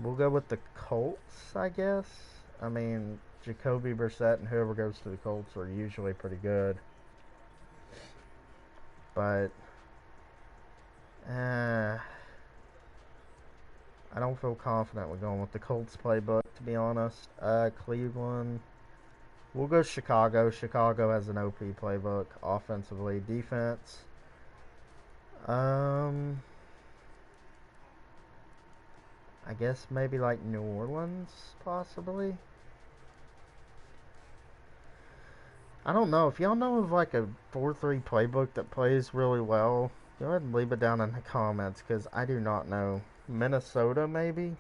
we'll go with the Colts, I guess. I mean, Jacoby Brissett and whoever goes to the Colts are usually pretty good. But I don't feel confident with going with the Colts playbook, to be honest. Cleveland. We'll go Chicago. Chicago has an OP playbook offensively. Defense. I guess maybe like New Orleans, possibly. I don't know. If y'all know of like a 4-3 playbook that plays really well, Go ahead and leave it down in the comments because I do not know. Minnesota, maybe?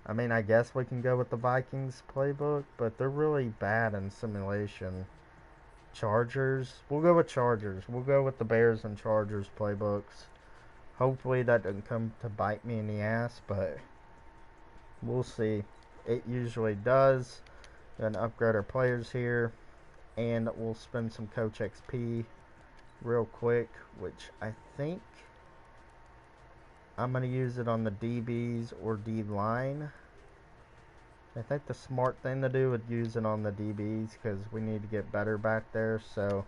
I mean, I guess we can go with the Vikings playbook, but they're really bad in simulation. Chargers? We'll go with Chargers. We'll go with the Bears and Chargers playbooks. Hopefully that doesn't come to bite me in the ass, but we'll see. It usually does. Gonna upgrade our players here, and we'll spend some Coach XP real quick, which I think I'm going to use it on the DBs or D line. I think the smart thing to do would use it on the DBs because we need to get better back there. So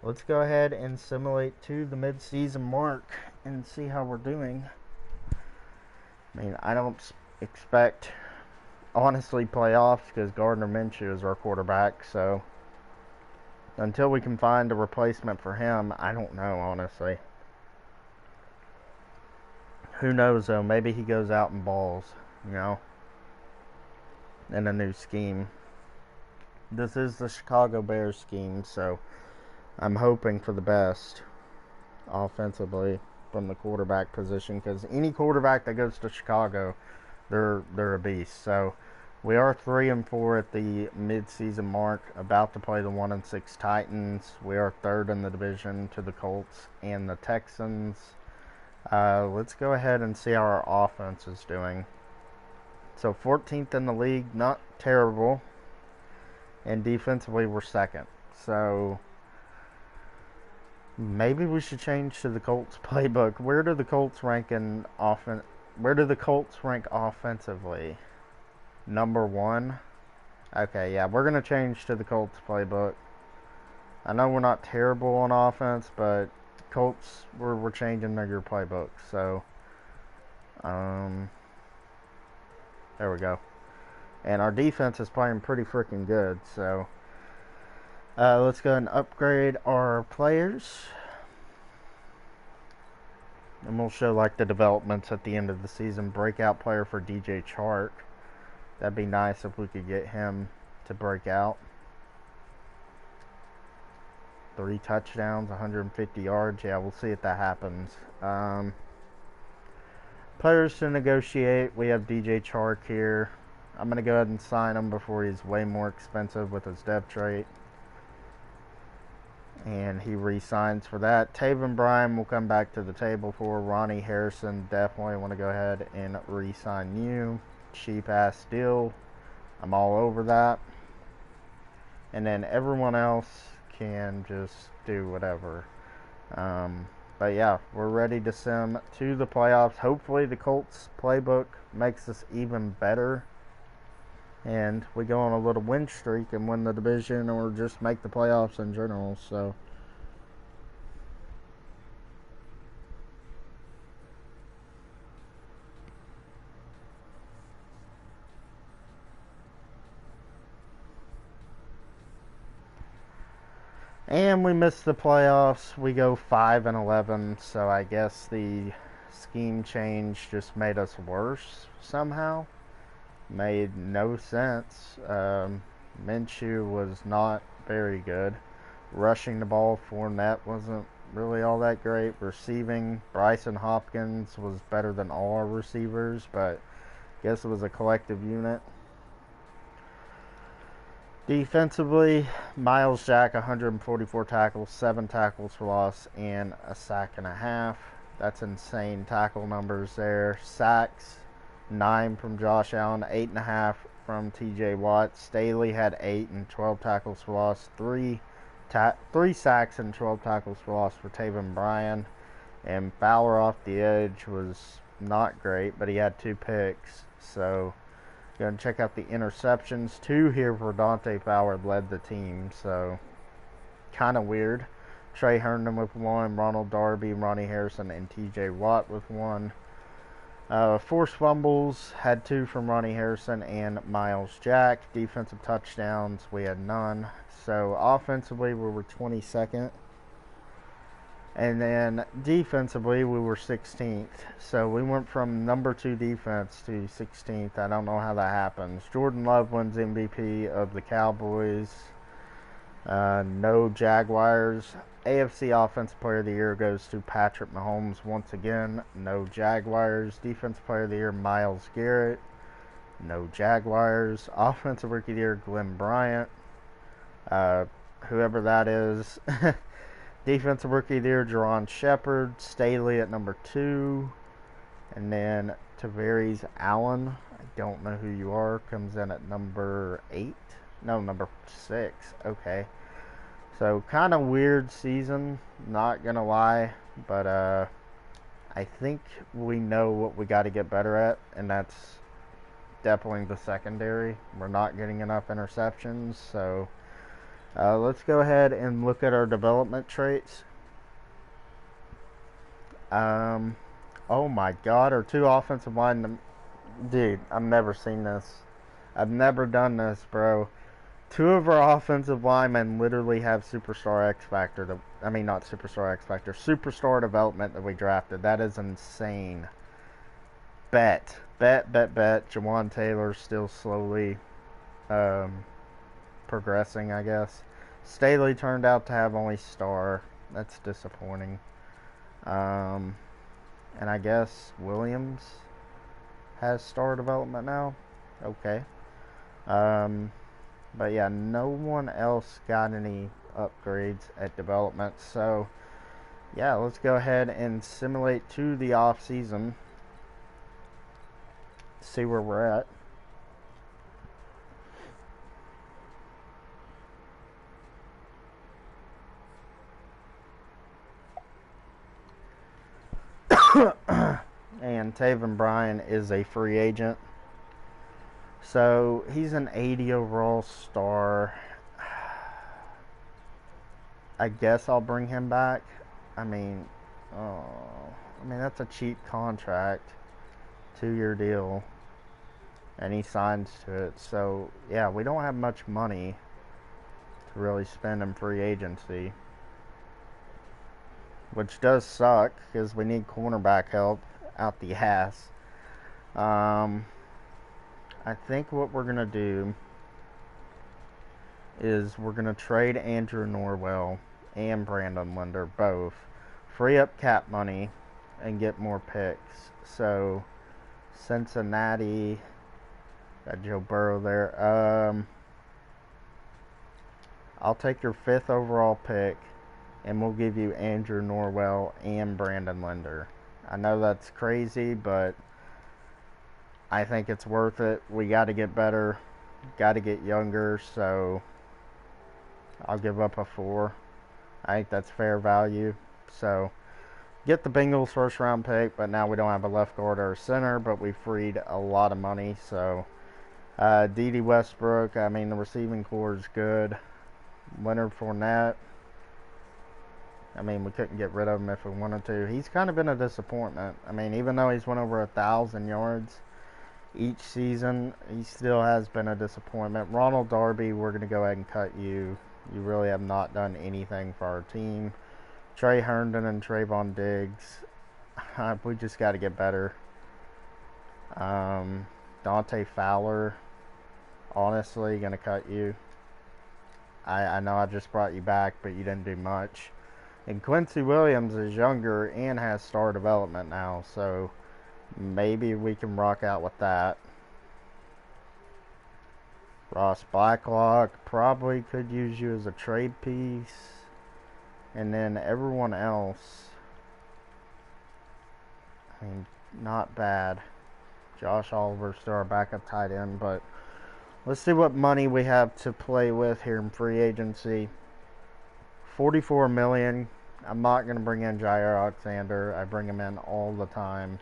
let's go ahead and simulate to the mid-season mark and see how we're doing. I mean, I don't expect, honestly, playoffs because Gardner Minshew is our quarterback. So until we can find a replacement for him, I don't know, honestly. Who knows, though? Maybe he goes out and balls, you know, in a new scheme. This is the Chicago Bears scheme, so I'm hoping for the best offensively from the quarterback position, because any quarterback that goes to Chicago, they're a beast. So we are 3-4 at the mid-season mark, about to play the 1-6 Titans. We are third in the division to the Colts and the Texans. Let's go ahead and see how our offense is doing. So 14th in the league, not terrible. And defensively, we're second. So maybe we should change to the Colts playbook. Where do the Colts rank in offense? Where do the Colts rank offensively? Number 1. Okay, yeah, we're gonna change to the Colts playbook. I know we're not terrible on offense, but Colts, we're changing their playbook. So, there we go. And our defense is playing pretty freaking good. So, let's go ahead and upgrade our players. And we'll show like the developments at the end of the season. Breakout player for DJ Chark. That'd be nice if we could get him to break out. 3 touchdowns, 150 yards. Yeah, we'll see if that happens. Players to negotiate. We have DJ Chark here. I'm going to go ahead and sign him before he's way more expensive with his depth trait. And he re-signs for that. Taven Bryan will come back to the table for. Ronnie Harrison, definitely want to go ahead and re-sign you. Cheap-ass deal. I'm all over that. And then everyone else can just do whatever. But yeah, we're ready to sim to the playoffs. Hopefully the Colts playbook makes us even better, and we go on a little win streak and win the division or just make the playoffs in general. So and we missed the playoffs. We go 5-11, so I guess the scheme change just made us worse somehow. Made no sense. Minshew was not very good. Rushing the ball, Fournette wasn't really all that great. Receiving, Bryson Hopkins was better than all our receivers, but I guess it was a collective unit. Defensively, Miles Jack, 144 tackles, 7 tackles for loss, and a sack and a half. That's insane tackle numbers there. Sacks, 9 from Josh Allen, 8.5 from TJ Watt. Staley had 8 and 12 tackles for loss, 3 sacks and 12 tackles for loss for Taven Bryan. And Fowler off the edge was not great, but he had 2 picks. So going to check out the interceptions. 2 here for Dante Fowler, led the team. So kind of weird. Trey Herndon with 1, Ronald Darby, Ronnie Harrison, and TJ Watt with 1. Forced fumbles, had 2 from Ronnie Harrison and Miles Jack. Defensive touchdowns, we had none. So offensively, we were 22nd. And then defensively, we were 16th. So we went from number 2 defense to 16th. I don't know how that happens. Jordan Love wins MVP of the Cowboys. No Jaguars. AFC Offensive Player of the Year goes to Patrick Mahomes once again. No Jaguars. Defensive Player of the Year, Myles Garrett. No Jaguars. Offensive Rookie of the Year, Glenn Bryant. Whoever that is. Defensive Rookie of the Year, Jerron Shepard. Staley at number 2. And then Tavares Allen, I don't know who you are, comes in at number 8. No, number 6. Okay. So, kind of weird season, not going to lie. But I think we know what we got to get better at, and that's definitely the secondary. We're not getting enough interceptions. So, let's go ahead and look at our development traits. Oh my God, our 2 offensive linemen. Dude, I've never seen this. I've never done this, bro. 2 of our offensive linemen literally have Superstar X Factor. Not Superstar X Factor. Superstar development that we drafted. That is insane. Bet. Jawan Taylor's still slowly progressing, I guess. Staley turned out to have only star. That's disappointing. And I guess Williams has star development now. Okay. But yeah, no one else got any upgrades at development. So yeah, let's go ahead and simulate to the off season. See where we're at. And Taven Bryan is a free agent. So he's an 80 overall star. I guess I'll bring him back. That's a cheap contract. 2-year deal. And he signs to it. So yeah, we don't have much money to really spend in free agency, which does suck because we need cornerback help out the ass. I think what we're going to do is we're going to trade Andrew Norwell and Brandon Linder both. Free up cap money and get more picks. So, Cincinnati, got Joe Burrow there. I'll take your 5th overall pick, and we'll give you Andrew Norwell and Brandon Linder. I know that's crazy, but I think it's worth it. We got to get better, got to get younger, so I'll give up a 4. I think that's fair value. So, get the Bengals 1st round pick, but now we don't have a left guard or a center, but we freed a lot of money. So, D.D. Westbrook, the receiving core is good. Leonard Fournette, we couldn't get rid of him if we wanted to. He's kind of been a disappointment. Even though he's went over 1,000 yards each season, he still has been a disappointment. Ronald Darby, we're going to go ahead and cut you. You really have not done anything for our team. Trey Herndon and Trayvon Diggs, we just got to get better. Dante Fowler, honestly, going to cut you. I know I just brought you back, but you didn't do much. And Quincy Williams is younger and has star development now, so maybe we can rock out with that. Ross Blacklock, probably could use you as a trade piece. And then everyone else, not bad. Josh Oliver's still our backup tight end, but let's see what money we have to play with here in free agency. $44 million. I'm not going to bring in Jair Alexander. I bring him in all the time.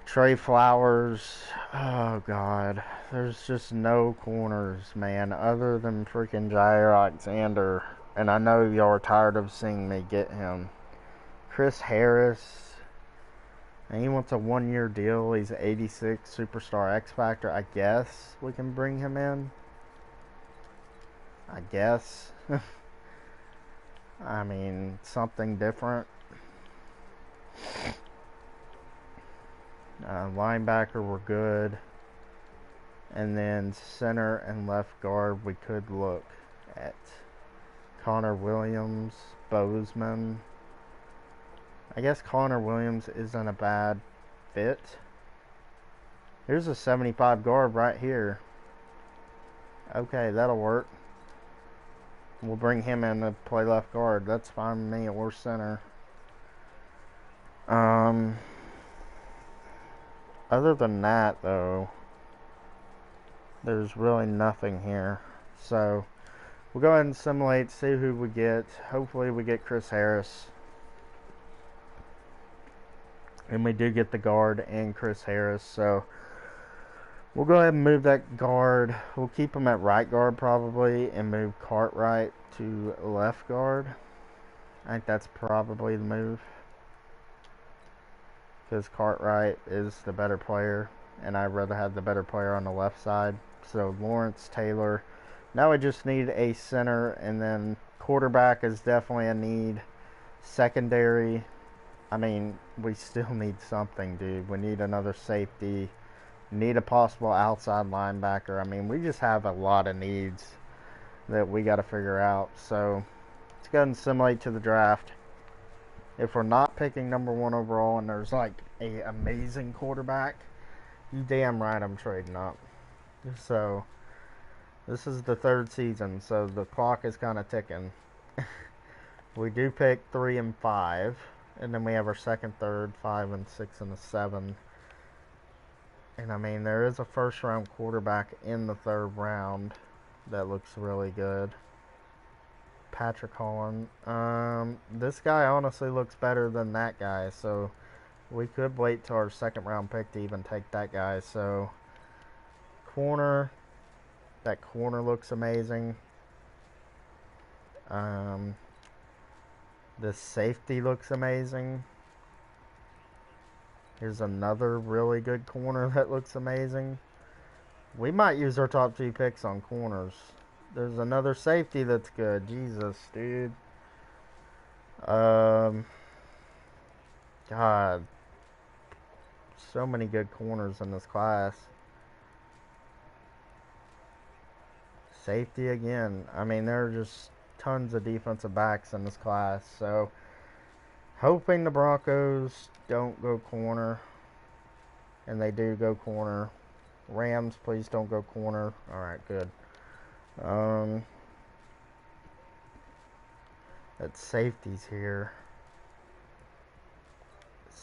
Trey Flowers. Oh, God. There's just no corners, man, other than freaking Jair Alexander. And I know y'all are tired of seeing me get him. Chris Harris. And he wants a 1-year deal. He's 86 Superstar X Factor. I guess we can bring him in. I guess. Something different. Linebacker, we're good. And then center and left guard, we could look at Connor Williams, Bozeman. I guess Connor Williams isn't a bad fit. Here's a 75 guard right here. Okay, that'll work. We'll bring him in to play left guard. That's fine with me, or center. Other than that, though, there's really nothing here. So, we'll go ahead and simulate, see who we get. Hopefully we get Chris Harris. And we do get the guard and Chris Harris. So, we'll go ahead and move that guard. We'll keep him at right guard probably and move Cartwright to left guard. I think that's probably the move. Because Cartwright is the better player. And I'd rather have the better player on the left side. So, Lawrence Taylor. Now we just need a center, and then quarterback is definitely a need. Secondary, I mean, we still need something, dude. We need another safety. Need a possible outside linebacker. I mean, we just have a lot of needs that we got to figure out. So, let's go ahead and simulate to the draft. If we're not picking number 1 overall and there's like a amazing quarterback, you damn right I'm trading up. So, this is the 3rd season, so the clock is kind of ticking. We do pick 3 and 5, and then we have our 2nd, 3rd, 5 and 6 and a 7. And I mean, there is a first round quarterback in the 3rd round that looks really good. Patrick Holland. This guy honestly looks better than that guy, so we could wait till our 2nd round pick to even take that guy. So, corner. That corner looks amazing. This safety looks amazing. Here's another really good corner that looks amazing. We might use our top 2 picks on corners. There's another safety that's good. Jesus, dude. God. So many good corners in this class. Safety again. I mean, there are just tons of defensive backs in this class. So, hoping the Broncos don't go corner. And they do go corner. Rams, please don't go corner. Alright, good. That safety's here.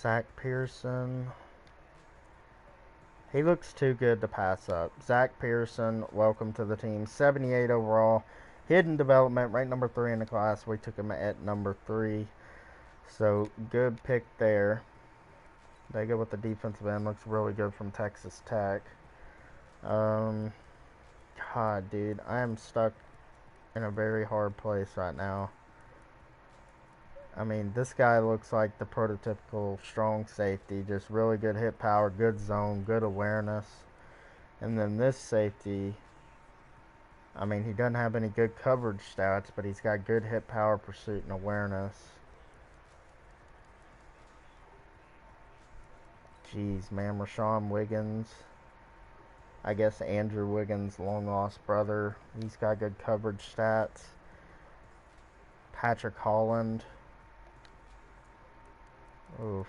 Zach Pearson. He looks too good to pass up. Zach Pearson, welcome to the team. 78 overall. Hidden development, ranked number 3 in the class. We took him at number 3. So, good pick there. They go with the defensive end. Looks really good from Texas Tech. God, dude. I am stuck in a very hard place right now. I mean, this guy looks like the prototypical strong safety. Just really good hit power, good zone, good awareness. And then this safety, I mean, he doesn't have any good coverage stats, but he's got good hit power, pursuit, and awareness. Jeez, man. Rashawn Wiggins. I guess Andrew Wiggins' long-lost brother. He's got good coverage stats. Patrick Holland. Oof.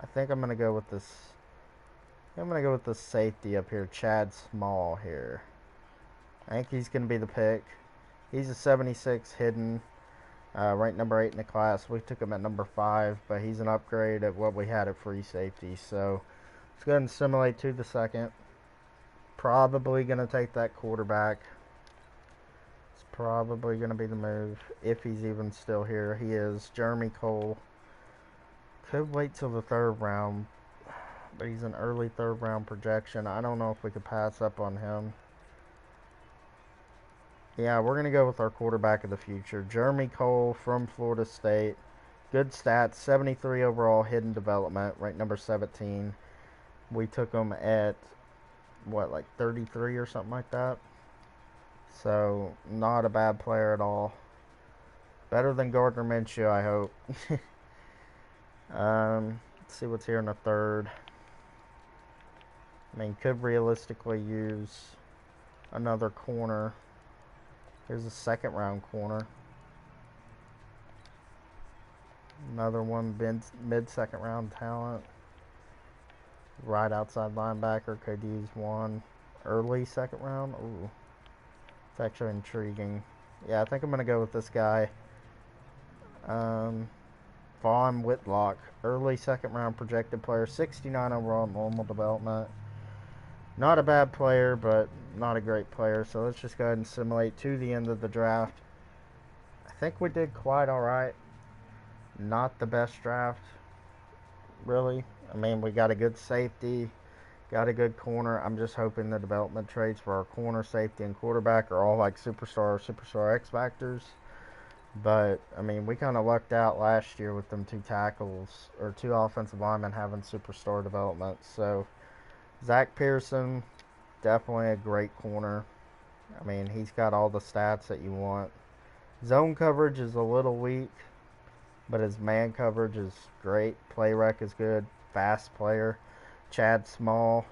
I think I'm going to go with this. I'm going to go with the safety up here. Chad Small here. I think he's going to be the pick. He's a 76 hidden. Ranked number 8 in the class. We took him at number 5. But he's an upgrade of what we had at free safety. So, let's go ahead and simulate to the 2nd. Probably going to take that quarterback. It's probably going to be the move. If he's even still here. He is. Jeremy Cole. Could wait till the 3rd round. But he's an early 3rd round projection. I don't know if we could pass up on him. Yeah, we're going to go with our quarterback of the future. Jeremy Cole from Florida State. Good stats. 73 overall. Hidden development. Ranked number 17. We took him at, what, like 33 or something like that. So, not a bad player at all. Better than Gardner Minshew, I hope. Let's see what's here in the 3rd. I mean, could realistically use another corner. Here's a 2nd round corner. Another one, mid-second round talent. Right outside linebacker, could use one. Early second round. Ooh, it's actually intriguing. Yeah, I think I'm going to go with this guy. Vaughn Whitlock. Early second round projected player. 69 overall normal development. Not a bad player, but not a great player. So let's just go ahead and simulate to the end of the draft. I think we did quite alright. Not the best draft, really. I mean, we got a good safety, got a good corner. I'm just hoping the development traits for our corner, safety, and quarterback are all like superstar X factors. But, I mean, we kind of lucked out last year with them two tackles, or two offensive linemen having superstar development. So, Zach Pearson, definitely a great corner. I mean, he's got all the stats that you want. Zone coverage is a little weak, but his man coverage is great. Play rec is good. Fast player. Chad Small.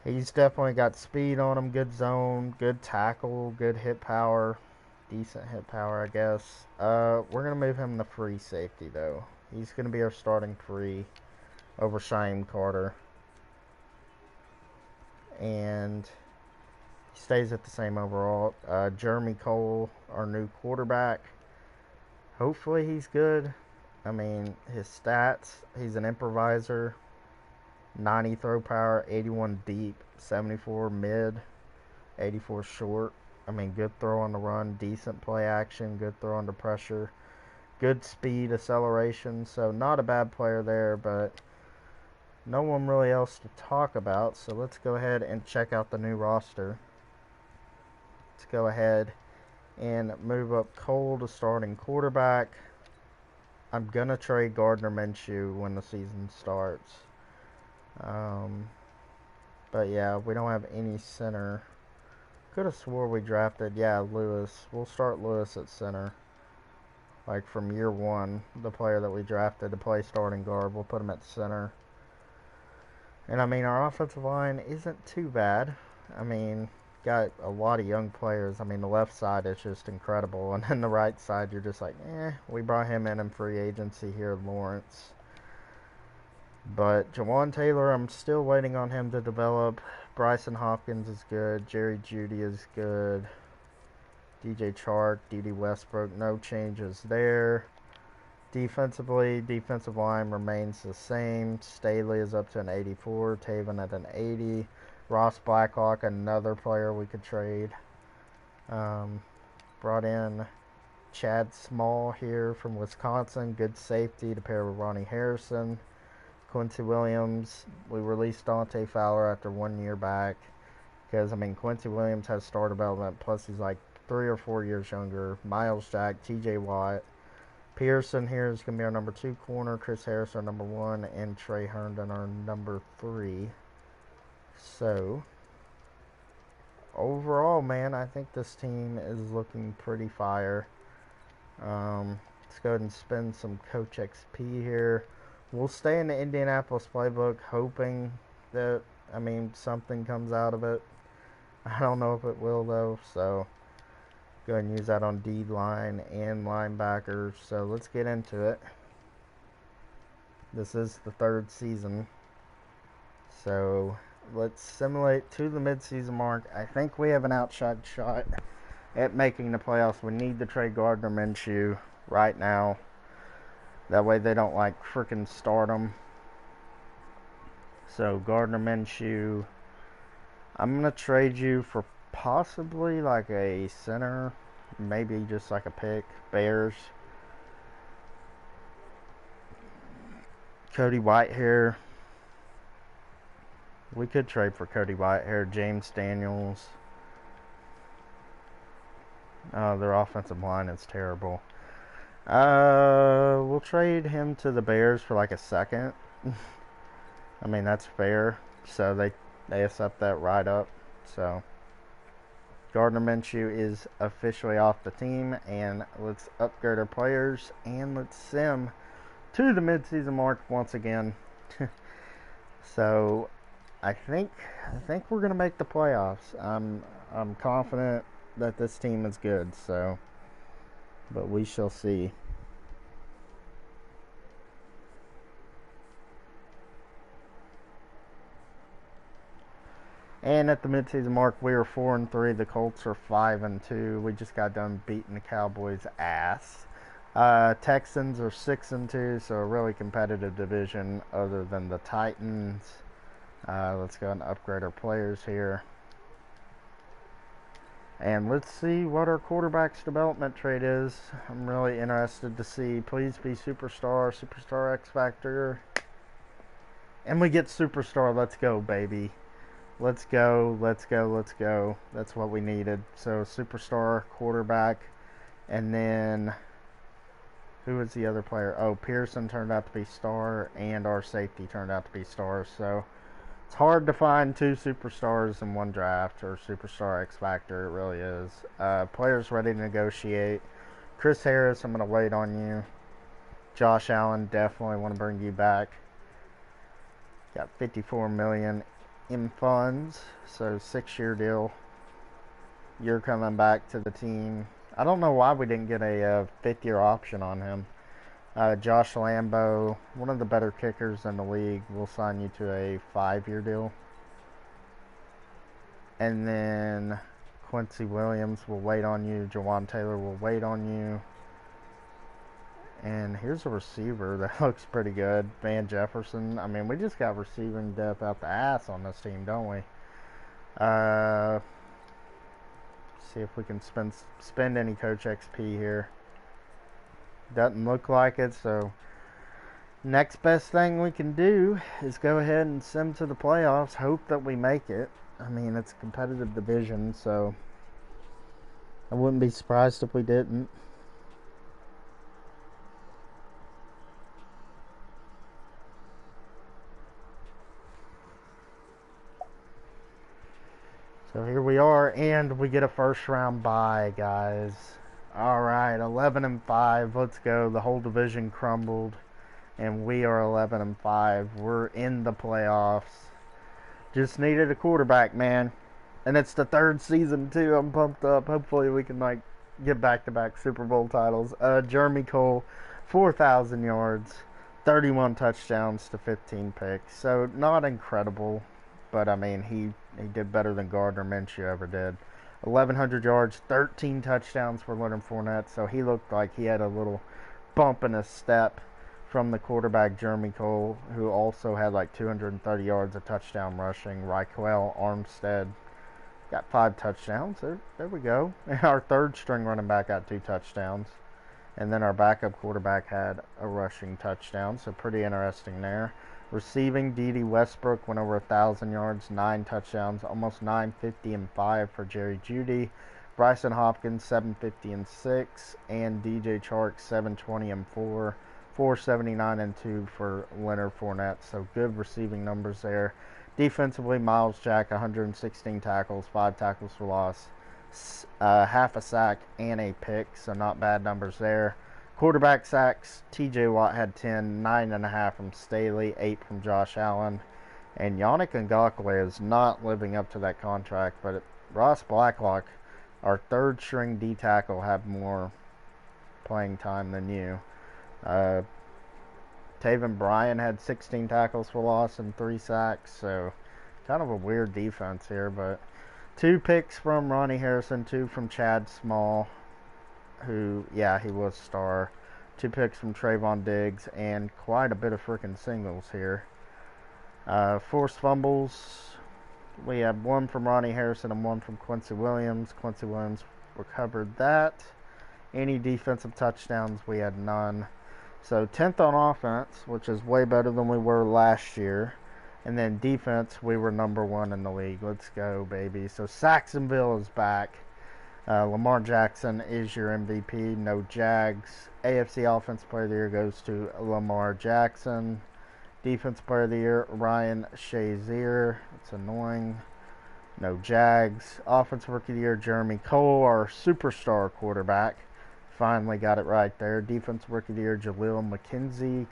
He's definitely got speed on him. Good zone. Good tackle. Good hit power. Decent hit power, I guess. We're going to move him to free safety, though. He's going to be our starting free over Shyheim Carter. And he stays at the same overall. Jeremy Cole, our new quarterback. Hopefully he's good. I mean, his stats, he's an improviser. 90 throw power, 81 deep, 74 mid, 84 short. I mean, good throw on the run, decent play action, good throw under pressure, good speed, acceleration. So not a bad player there, but no one really else to talk about. So let's go ahead and check out the new roster. Let's go ahead and move up Cole to starting quarterback. I'm going to trade Gardner Minshew when the season starts. But yeah, we don't have any center. Could have swore we drafted, yeah, Lewis. We'll start Lewis at center. Like from year one, the player that we drafted to play starting guard, we'll put him at center. And I mean, our offensive line isn't too bad. I mean, got a lot of young players. I mean, the left side is just incredible. And then the right side, you're just like, we brought him in free agency here in Lawrence. But Jawan Taylor, I'm still waiting on him to develop. Bryson Hopkins is good. Jerry Jeudy is good. DJ Chark, D.D. Westbrook, no changes there. Defensively, defensive line remains the same. Staley is up to an 84. Taven at an 80. Ross Blackhawk, another player we could trade. Brought in Chad Small here from Wisconsin. Good safety to pair with Ronnie Harrison. Quincy Williams, we released Dante Fowler after 1 year back. Because, I mean, Quincy Williams has star development, plus he's like 3 or 4 years younger. Miles Jack, TJ Watt. Pearson here is going to be our number 2 corner. Chris Harris our number 1. And Trey Herndon our number 3. So, overall, man, I think this team is looking pretty fire. Let's go ahead and spend some Coach XP here. We'll stay in the Indianapolis playbook, hoping that, I mean, something comes out of it. I don't know if it will, though, so go ahead and use that on D-line and linebackers. So let's get into it. This is the 3rd season, so let's simulate to the midseason mark. I think we have an outside shot at making the playoffs. We need to trade Gardner Minshew right now. That way they don't like freaking start him. So Gardner Minshew, I'm going to trade you for possibly like a center. Maybe just like a pick. Bears. Cody Whitehair. We could trade for Cody Whitehair. James Daniels. Their offensive line is terrible. We'll trade him to the Bears for like a second. I mean, that's fair. So they accept that right up. So Gardner Minshew is officially off the team, and let's upgrade our players and let's sim to the midseason mark once again. So I think we're gonna make the playoffs. I'm confident that this team is good. So, but we shall see. And at the midseason mark, we are 4-3. The Colts are 5-2. We just got done beating the Cowboys' ass. Texans are 6-2, so a really competitive division other than the Titans. Let's go and upgrade our players here. And let's see what our quarterback's development trait is. I'm really interested to see. Please be superstar, superstar X Factor. And we get superstar. Let's go, baby. Let's go, let's go, let's go. That's what we needed. So, superstar, quarterback. And then, who was the other player? Oh, Pearson turned out to be star, and our safety turned out to be star. So, it's hard to find 2 superstars in one draft, or superstar X Factor. It really is. Players ready to negotiate. Chris Harris, I'm going to wait on you. Josh Allen, definitely want to bring you back. Got $54 million in funds, so 6-year deal. You're coming back to the team. I don't know why we didn't get a 5th-year option on him. Josh Lambo, one of the better kickers in the league, will sign you to a 5-year deal. And then Quincy Williams will wait on you. Jawan Taylor will wait on you. And here's a receiver that looks pretty good. Van Jefferson. I mean, we just got receiving depth out the ass on this team, don't we? See if we can spend any Coach XP here. Doesn't look like it, so next best thing we can do is go ahead and send to the playoffs. Hope that we make it. I mean, it's a competitive division, so I wouldn't be surprised if we didn't. So here we are, and we get a first-round bye, guys. All right, 11-5. Let's go. The whole division crumbled, and we are 11-5. We're in the playoffs. Just needed a quarterback, man. And it's the 3rd season, too. I'm pumped up. Hopefully we can, get back-to-back Super Bowl titles. Jeremy Cole, 4,000 yards, 31 touchdowns to 15 picks. So, not incredible. But, I mean, he did better than Gardner Minshew ever did. 1,100 yards, 13 touchdowns for Leonard Fournette. So, he looked like he had a little bump in his step from the quarterback, Jeremy Cole, who also had 230 yards of touchdown rushing. Raquel Armstead got 5 touchdowns. There we go. And our 3rd-string running back got 2 touchdowns. And then our backup quarterback had a rushing touchdown. So, pretty interesting there. Receiving, D.D. Westbrook went over 1,000 yards, 9 touchdowns, almost 950 and 5 for Jerry Jeudy. Bryson Hopkins, 750 and 6, and D.J. Chark, 720 and 4, 479 and 2 for Leonard Fournette. So good receiving numbers there. Defensively, Miles Jack, 116 tackles, 5 tackles for loss, half a sack and a pick. So not bad numbers there. Quarterback sacks, T.J. Watt had 10, 9.5 from Staley, 8 from Josh Allen. And Yannick Ngakoue is not living up to that contract, but Ross Blacklock, our 3rd-string D-tackle, had more playing time than you. Taven Bryan had 16 tackles for loss and 3 sacks, so kind of a weird defense here, but 2 picks from Ronnie Harrison, 2 from Chad Small, who, yeah, he was star. 2 picks from Trayvon Diggs, and quite a bit of freaking singles here. Forced fumbles, we had 1 from Ronnie Harrison and 1 from Quincy Williams. Quincy Williams recovered that. Any defensive touchdowns, we had none. So 10th on offense, which is way better than we were last year. And then defense, we were number 1 in the league. Let's go, baby. So Sacksonville is back. Lamar Jackson is your MVP. No Jags. AFC Offensive Player of the Year goes to Lamar Jackson. Defensive Player of the Year, Ryan Shazier. It's annoying. No Jags. Offensive Rookie of the Year, Jeremy Cole, our superstar quarterback. Finally got it right there. Defensive Rookie of the Year, Jaleel McKenzie.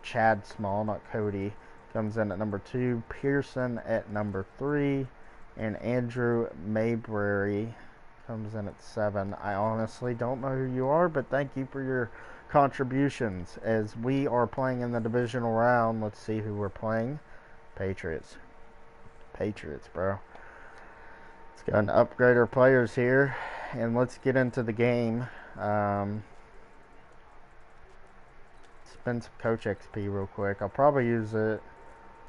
Chad Small, not Cody, comes in at number 2. Pearson at number 3. And Andrew Mayberry comes in at 7. I honestly don't know who you are, but thank you for your contributions. As we are playing in the divisional round, let's see who we're playing. Patriots. Patriots, bro. Let's go and upgrade our players here, and let's get into the game. Spend some coach XP real quick. I'll probably use it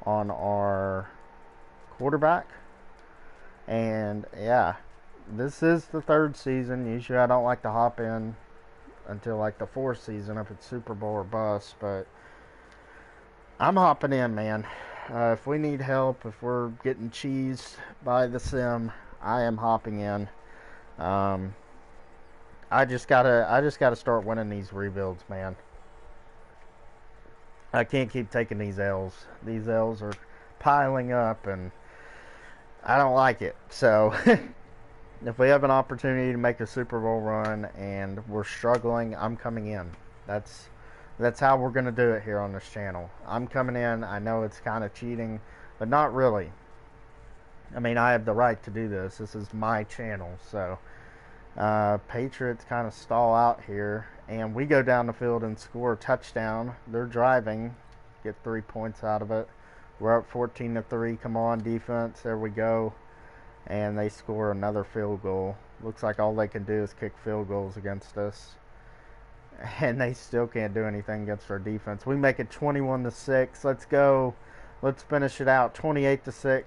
on our quarterback. And yeah, this is the 3rd season. Usually I don't like to hop in until like the 4th season if it's Super Bowl or bust, but I'm hopping in, man. If we need help, if we're getting cheesed by the sim, I am hopping in. I just gotta start winning these rebuilds, man. I can't keep taking these L's. These L's are piling up, and I don't like it. So, if we have an opportunity to make a Super Bowl run and we're struggling, I'm coming in. That's how we're going to do it here on this channel. I'm coming in. I know it's kind of cheating, but not really. I mean, I have the right to do this. This is my channel. So, Patriots kind of stall out here, and we go down the field and score a touchdown. They're driving, get 3 points out of it. We're up 14-3. Come on, defense. There we go. And they score another field goal. Looks like all they can do is kick field goals against us. And they still can't do anything against our defense. We make it 21-6. Let's go. Let's finish it out. 28-6.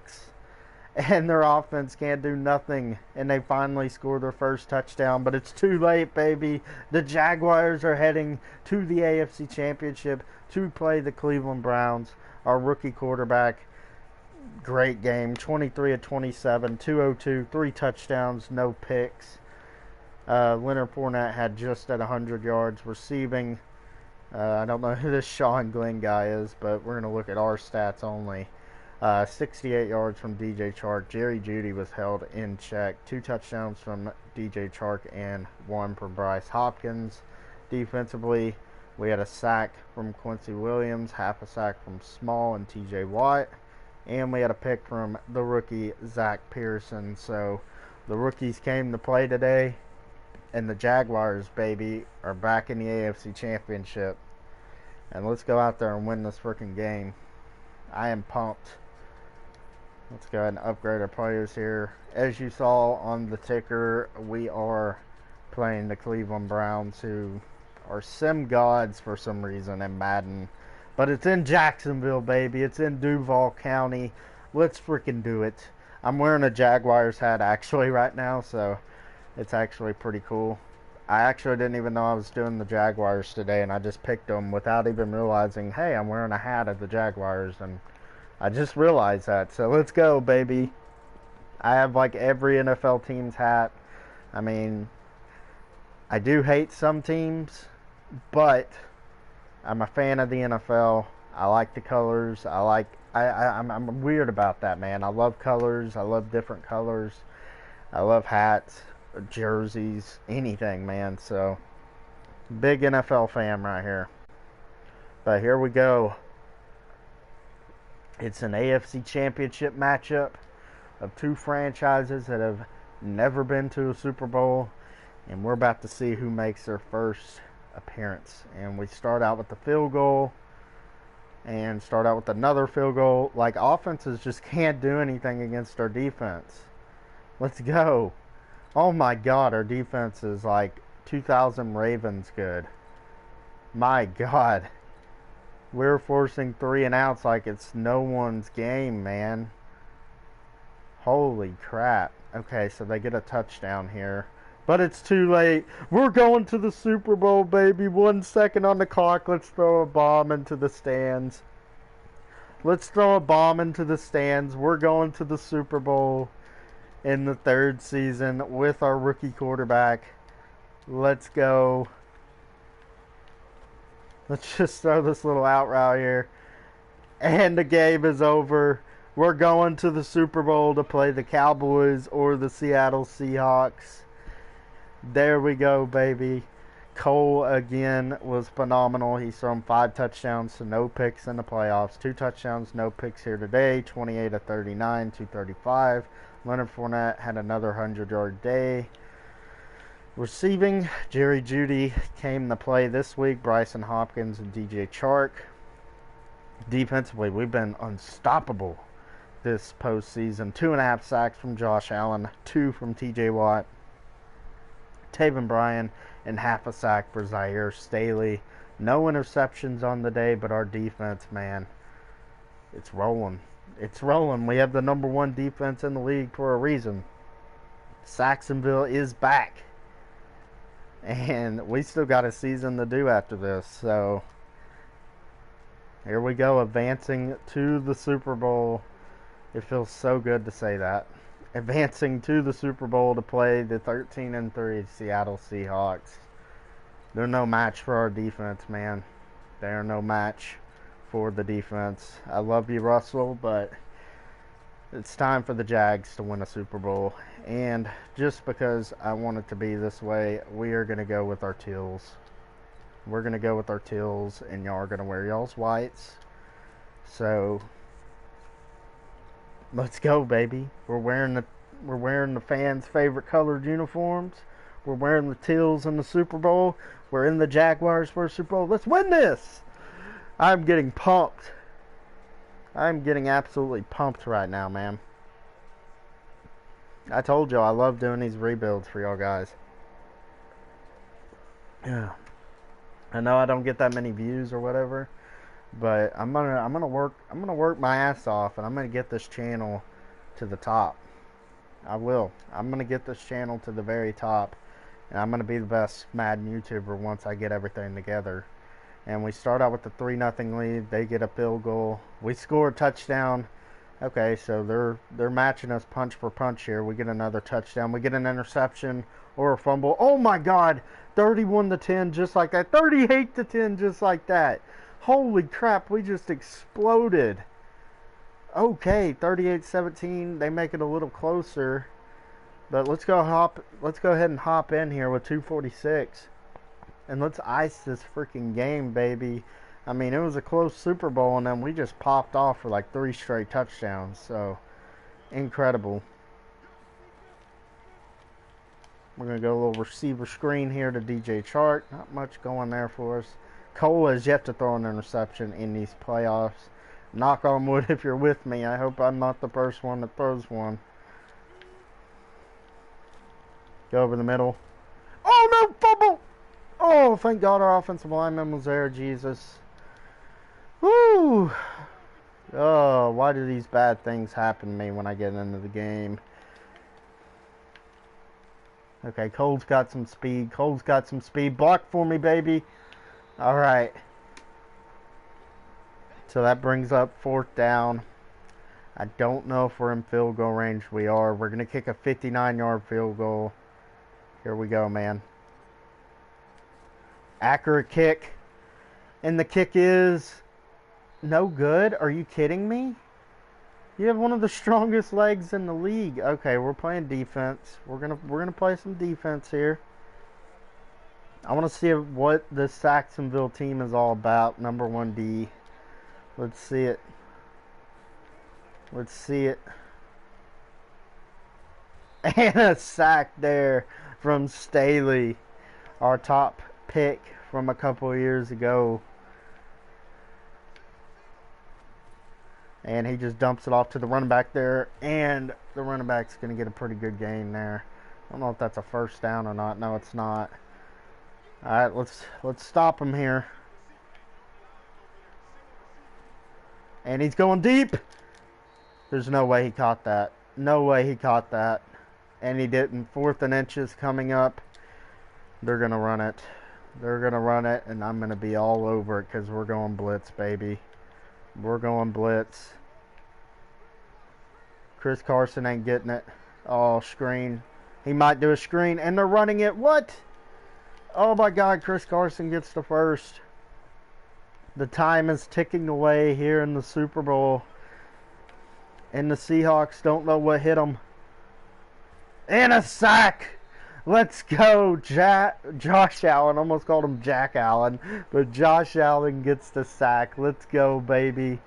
And their offense can't do nothing. And they finally score their first touchdown. But it's too late, baby. The Jaguars are heading to the AFC Championship to play the Cleveland Browns. Our rookie quarterback, great game. 23-27, 202, 3 touchdowns, no picks. Leonard Fournette had just at 100 yards receiving. I don't know who this Sean Glenn guy is, but we're going to look at our stats only. 68 yards from DJ Chark. Jerry Jeudy was held in check. 2 touchdowns from DJ Chark and 1 from Bryce Hopkins. Defensively, we had a sack from Quincy Williams, half a sack from Small and TJ Watt, and we had a pick from the rookie Zach Pearson. So the rookies came to play today, and the Jaguars, baby, are back in the AFC Championship. And let's go out there and win this freaking game. I am pumped. Let's go ahead and upgrade our players here. As you saw on the ticker, we are playing the Cleveland Browns, who are sim gods for some reason in Madden. But it's in Jacksonville, baby. It's in Duval County. Let's freaking do it. I'm wearing a Jaguars hat actually right now, so it's actually pretty cool. I actually didn't even know I was doing the Jaguars today, and I just picked them without even realizing, hey, I'm wearing a hat of the Jaguars, and I just realized that. So let's go, baby. I have like every NFL team's hat. I mean, I do hate some teams, but I'm a fan of the NFL. I like the colors. I'm weird about that, man. I love colors. I love different colors. I love hats, jerseys, anything, man. So, big NFL fan right here. But here we go. It's an AFC Championship matchup of 2 franchises that have never been to a Super Bowl. And we're about to see who makes their first appearance. And we start out with the field goal and start out with another field goal. Like, offenses just can't do anything against our defense. Let's go. Oh my God, our defense is like 2000 Ravens good. My God. We're forcing 3 and outs like it's no one's game, man. Holy crap. Okay, so they get a touchdown here. But it's too late. We're going to the Super Bowl, baby. 1 second on the clock. Let's throw a bomb into the stands. Let's throw a bomb into the stands. We're going to the Super Bowl in the 3rd season with our rookie quarterback. Let's go. Let's just throw this little out route here. And the game is over. We're going to the Super Bowl to play the Cowboys or the Seattle Seahawks. There we go, baby. Cole, again, was phenomenal. He's thrown 5 touchdowns to no picks in the playoffs. 2 touchdowns, no picks here today. 28-39, 235. Leonard Fournette had another 100-yard day. Receiving, Jerry Jeudy came to play this week. Bryson Hopkins and DJ Chark. Defensively, we've been unstoppable this postseason. 2.5 sacks from Josh Allen, 2 from TJ Watt, Taven Bryan, and half a sack for Zaire Staley. No interceptions on the day, but our defense, man, it's rolling. It's rolling. We have the number 1 defense in the league for a reason. Sacksonville is back. And we still got a season to do after this. So, here we go, advancing to the Super Bowl. It feels so good to say that. Advancing to the Super Bowl to play the 13-3 Seattle Seahawks. They're no match for our defense, man. They are no match for the defense. I love you, Russell, but it's time for the Jags to win a Super Bowl. And just because I want it to be this way, we are going to go with our teals. We're going to go with our teals, and y'all are going to wear y'all's whites. So, let's go, baby. We're wearing the fans' favorite colored uniforms. We're wearing the teals in the Super Bowl. We're in the Jaguars for a Super Bowl. Let's win this! I'm getting pumped. I'm getting absolutely pumped right now, man. I told y'all I love doing these rebuilds for y'all guys. Yeah. I know I don't get that many views or whatever, but I'm gonna work my ass off, and I'm gonna get this channel to the top. I will. I'm gonna get this channel to the very top, and I'm gonna be the best Madden YouTuber once I get everything together. And we start out with the 3-0 lead. They get a field goal. We score a touchdown. Okay, so they're matching us punch for punch here. We get another touchdown. We get an interception or a fumble. Oh my God! 31-10, just like that. 38-10, just like that. Holy crap! We just exploded. Okay, 38-17. They make it a little closer, but let's go ahead and hop in here with 2:46, and let's ice this freaking game, baby. I mean, it was a close Super Bowl, and then we just popped off for like 3 straight touchdowns. So, incredible. We're going to go a little receiver screen here to DJ Chark. Not much going there for us. Cole has yet to throw an interception in these playoffs. Knock on wood if you're with me. I hope I'm not the first one that throws one. Go over the middle. Oh, no, fumble! Oh, thank God our offensive lineman was there, Jesus. Woo! Oh, why do these bad things happen to me when I get into the game? Okay, Cole's got some speed. Cole's got some speed. Block for me, baby. All right. So that brings up 4th down. I don't know if we're in field goal range. We are. We're going to kick a 59-yard field goal. Here we go, man. Accurate kick. And the kick is no good. Are you kidding me? You have one of the strongest legs in the league. Okay, we're playing defense. We're gonna play some defense here. I want to see what the Sacksonville team is all about. Number 1D. Let's see it. Let's see it. And a sack there from Staley, our top pick from a couple of years ago. And he just dumps it off to the running back there. And the running back's going to get a pretty good gain there. I don't know if that's a first down or not. No, it's not. All right, let's stop him here. And he's going deep. There's no way he caught that. No way he caught that. And he didn't. 4th and inches coming up. They're going to run it. They're going to run it. And I'm going to be all over it because we're going blitz, baby. We're going blitz. Chris Carson ain't getting it. Oh, screen. He might do a screen. And they're running it. What? Oh, my God. Chris Carson gets the first. The time is ticking away here in the Super Bowl. And the Seahawks don't know what hit them. And a sack. Let's go, Josh Allen. Almost called him Jack Allen. But Josh Allen gets the sack. Let's go, baby.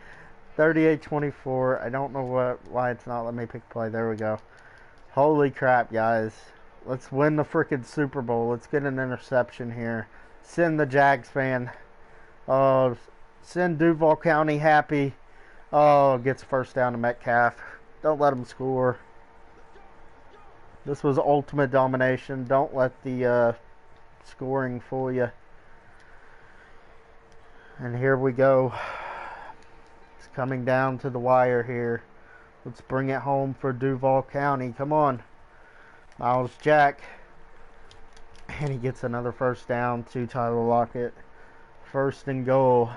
38-24. I don't know why it's not letting me pick a play. There we go. Holy crap, guys. Let's win the freaking Super Bowl. Let's get an interception here. Send the Jags fan. Send Duval County happy. Oh, gets first down to Metcalf. Don't let him score. This was ultimate domination. Don't let the scoring fool you. And here we go. It's coming down to the wire here. Let's bring it home for Duval County. Come on. Miles Jack. And he gets another first down to Tyler Lockett. First and goal.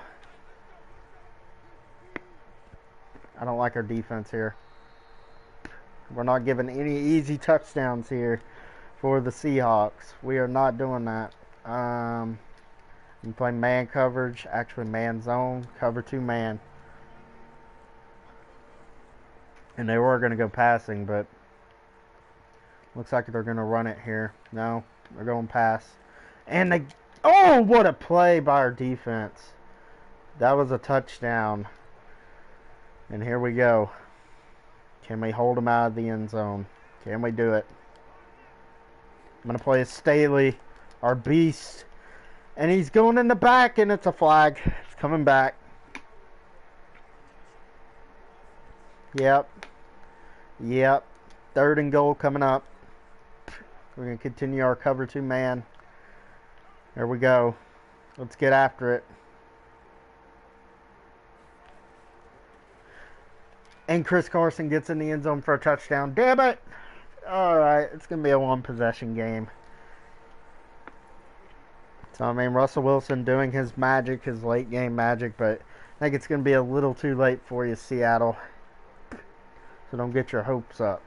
I don't like our defense here. We're not giving any easy touchdowns here for the Seahawks. We are not doing that. You play man coverage, actually man zone, cover 2 man. And they were going to go passing, but looks like they're going to run it here. No, they're going pass. And they, oh, what a play by our defense. That was a touchdown. And here we go. Can we hold them out of the end zone? Can we do it? I'm going to play a Staley, our beast. And he's going in the back, and it's a flag. It's coming back. Yep. Yep. 3rd and goal coming up. We're going to continue our cover 2 man. There we go. Let's get after it. And Chris Carson gets in the end zone for a touchdown. Damn it! Alright, it's going to be a 1-possession game. So, I mean, Russell Wilson doing his magic, his late game magic, but I think it's going to be a little too late for you, Seattle. So don't get your hopes up.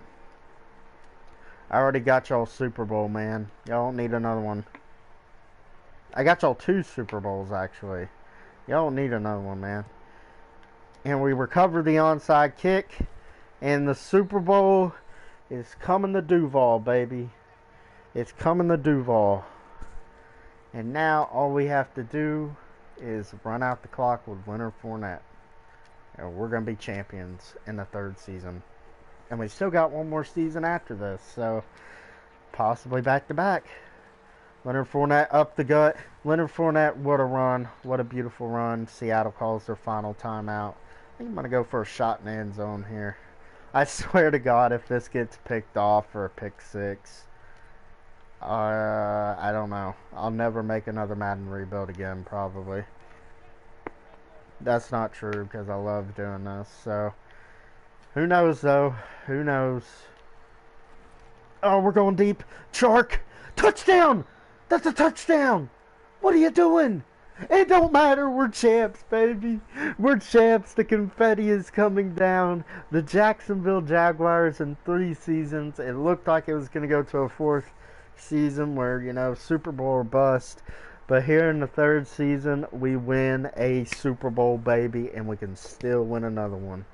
I already got y'all Super Bowl, man. Y'all don't need another one. I got y'all 2 Super Bowls, actually. Y'all don't need another one, man. And we recover the onside kick. And the Super Bowl is coming to Duval, baby. It's coming to Duval. And now all we have to do is run out the clock with Leonard Fournette. And we're going to be champions in the 3rd season. And we still got one more season after this. So, possibly back-to-back. Leonard Fournette up the gut. Leonard Fournette, what a run. What a beautiful run. Seattle calls their final timeout. I think I'm going to go for a shot in the end zone here. I swear to God, if this gets picked off for a pick 6, I don't know. I'll never make another Madden rebuild again, probably. That's not true, because I love doing this. So, who knows, though? Who knows? Oh, we're going deep. Chark! Touchdown! That's a touchdown! What are you doing? It don't matter. We're champs, baby. We're champs. The confetti is coming down. The Jacksonville Jaguars in 3 seasons. It looked like it was going to go to a 4th season where, you know, Super Bowl or bust. But here in the 3rd season, we win a Super Bowl, baby. And we can still win another one.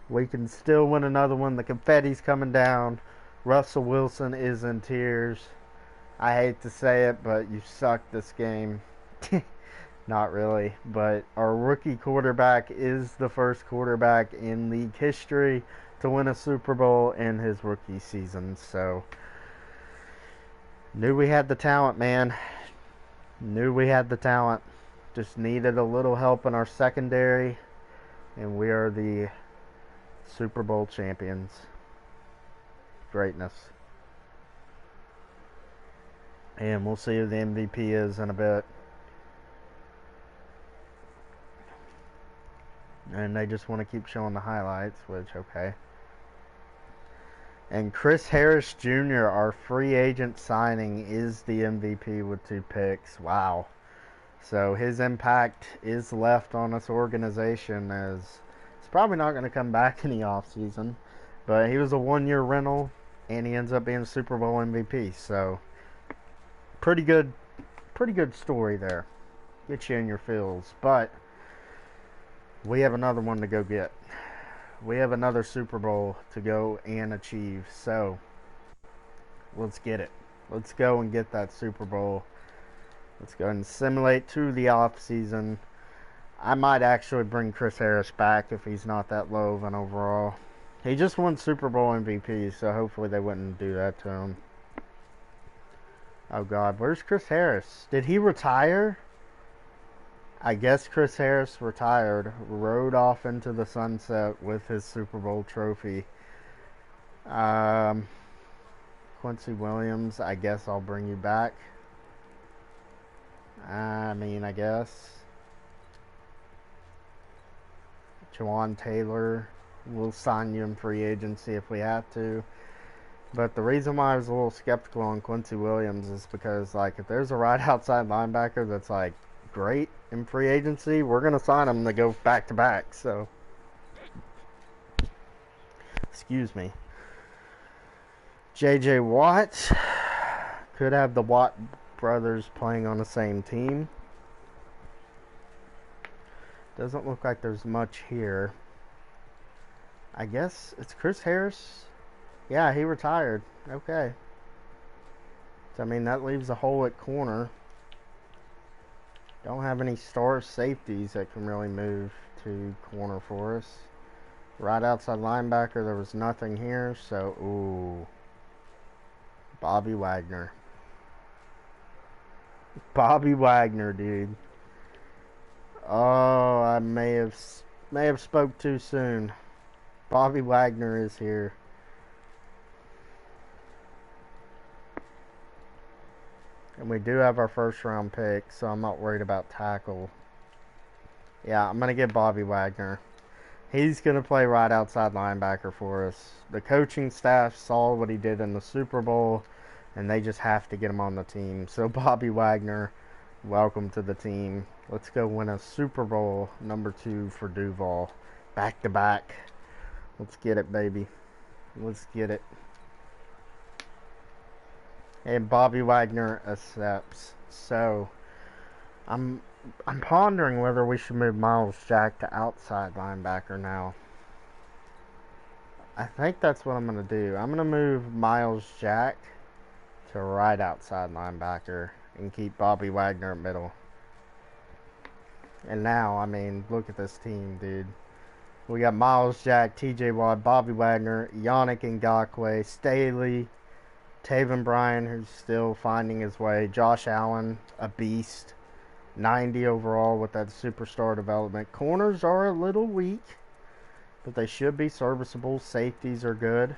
We can still win another one. The confetti's coming down. Russell Wilson is in tears. I hate to say it, but you sucked this game. Not really, but our rookie quarterback is the first quarterback in league history to win a Super Bowl in his rookie season. So, knew we had the talent, man. Knew we had the talent. Just needed a little help in our secondary, and we are the Super Bowl champions. Greatness. And we'll see who the MVP is in a bit. And they just want to keep showing the highlights, which, okay. And Chris Harris Jr., our free agent signing, is the MVP with 2 picks. Wow. So his impact is left on this organization, as it's probably not going to come back in the offseason. But he was a 1-year rental, and he ends up being a Super Bowl MVP. So pretty good story there. Get you in your feels. But we have another one to go get. We have another Super Bowl to go and achieve. So, let's get it. Let's go and get that Super Bowl. Let's go and simulate to the off season. I might actually bring Chris Harris back if he's not that low of an overall. He just won Super Bowl MVP, so hopefully they wouldn't do that to him. Oh God, where's Chris Harris? Did he retire? I guess Chris Harris retired, rode off into the sunset with his Super Bowl trophy. Um, Quincy Williams, I guess I'll bring you back. I mean, I guess. Jawan Taylor, we'll sign you in free agency if we have to. But the reason why I was a little skeptical on Quincy Williams is because, like, if there's a right outside linebacker that's, like, great in free agency, we're going to sign him to go back to back. So, excuse me. J.J. Watt, could have the Watt brothers playing on the same team. Doesn't look like there's much here. I guess it's Chris Harris. Yeah, he retired. Okay. So, I mean, that leaves a hole at corner. Don't have any star safeties that can really move to corner for us. Right outside linebacker, there was nothing here. So, ooh. Bobby Wagner. Bobby Wagner, dude. Oh, I may have spoke too soon. Bobby Wagner is here. And we do have our first round pick, so I'm not worried about tackle. Yeah, I'm going to get Bobby Wagner. He's going to play right outside linebacker for us. The coaching staff saw what he did in the Super Bowl, and they just have to get him on the team. So Bobby Wagner, welcome to the team. Let's go win a Super Bowl #2 for Duval. Back to back. Let's get it, baby. Let's get it. And Bobby Wagner accepts. So, I'm pondering whether we should move Miles Jack to outside linebacker now. I think that's what I'm going to do. I'm going to move Miles Jack to right outside linebacker and keep Bobby Wagner at middle. And now, I mean, look at this team, dude. We got Miles Jack, TJ Watt, Bobby Wagner, Yannick Ngakoue, Staley, Taven Bryan, who's still finding his way, Josh Allen, a beast, 90 overall with that superstar development. Corners are a little weak, but they should be serviceable. Safeties are good.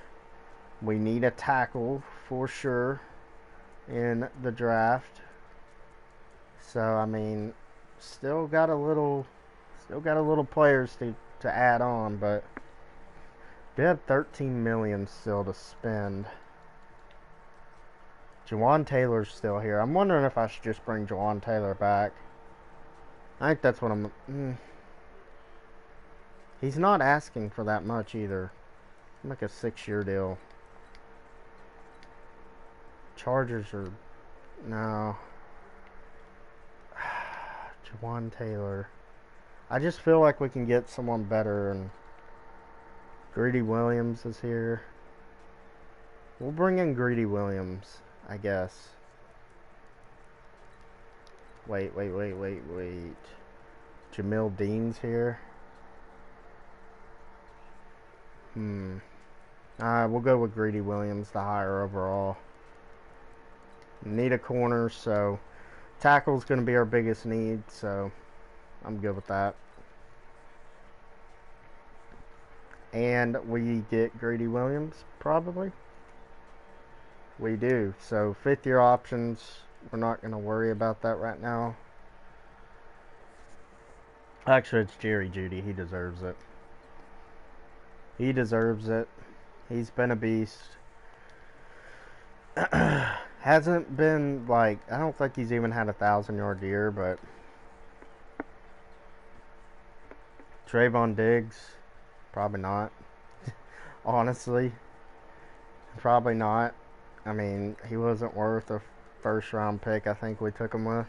We need a tackle for sure in the draft. So, I mean, still got a little players to add on, but we have $13 million still to spend. Jawan Taylor's still here. I'm wondering if I should just bring Jawan Taylor back. I think that's what I'm... He's not asking for that much either. Like a 6-year deal. Chargers are... No. Jawan Taylor. I just feel like we can get someone better, and Greedy Williams is here. We'll bring in Greedy Williams, I guess. Wait. Jamil Dean's here. We'll go with Greedy Williams, the higher overall. Need a corner, so tackle's going to be our biggest need, so I'm good with that. And we get Greedy Williams, probably. We do. So 5th-year options, we're not going to worry about that right now. Actually, it's Jerry Jeudy. He deserves it. He deserves it. He's been a beast. Hasn't been, like, I don't think he's even had a 1,000-yard year, but Trayvon Diggs, probably not. Honestly, probably not. I mean, he wasn't worth a first-round pick, I think we took him with.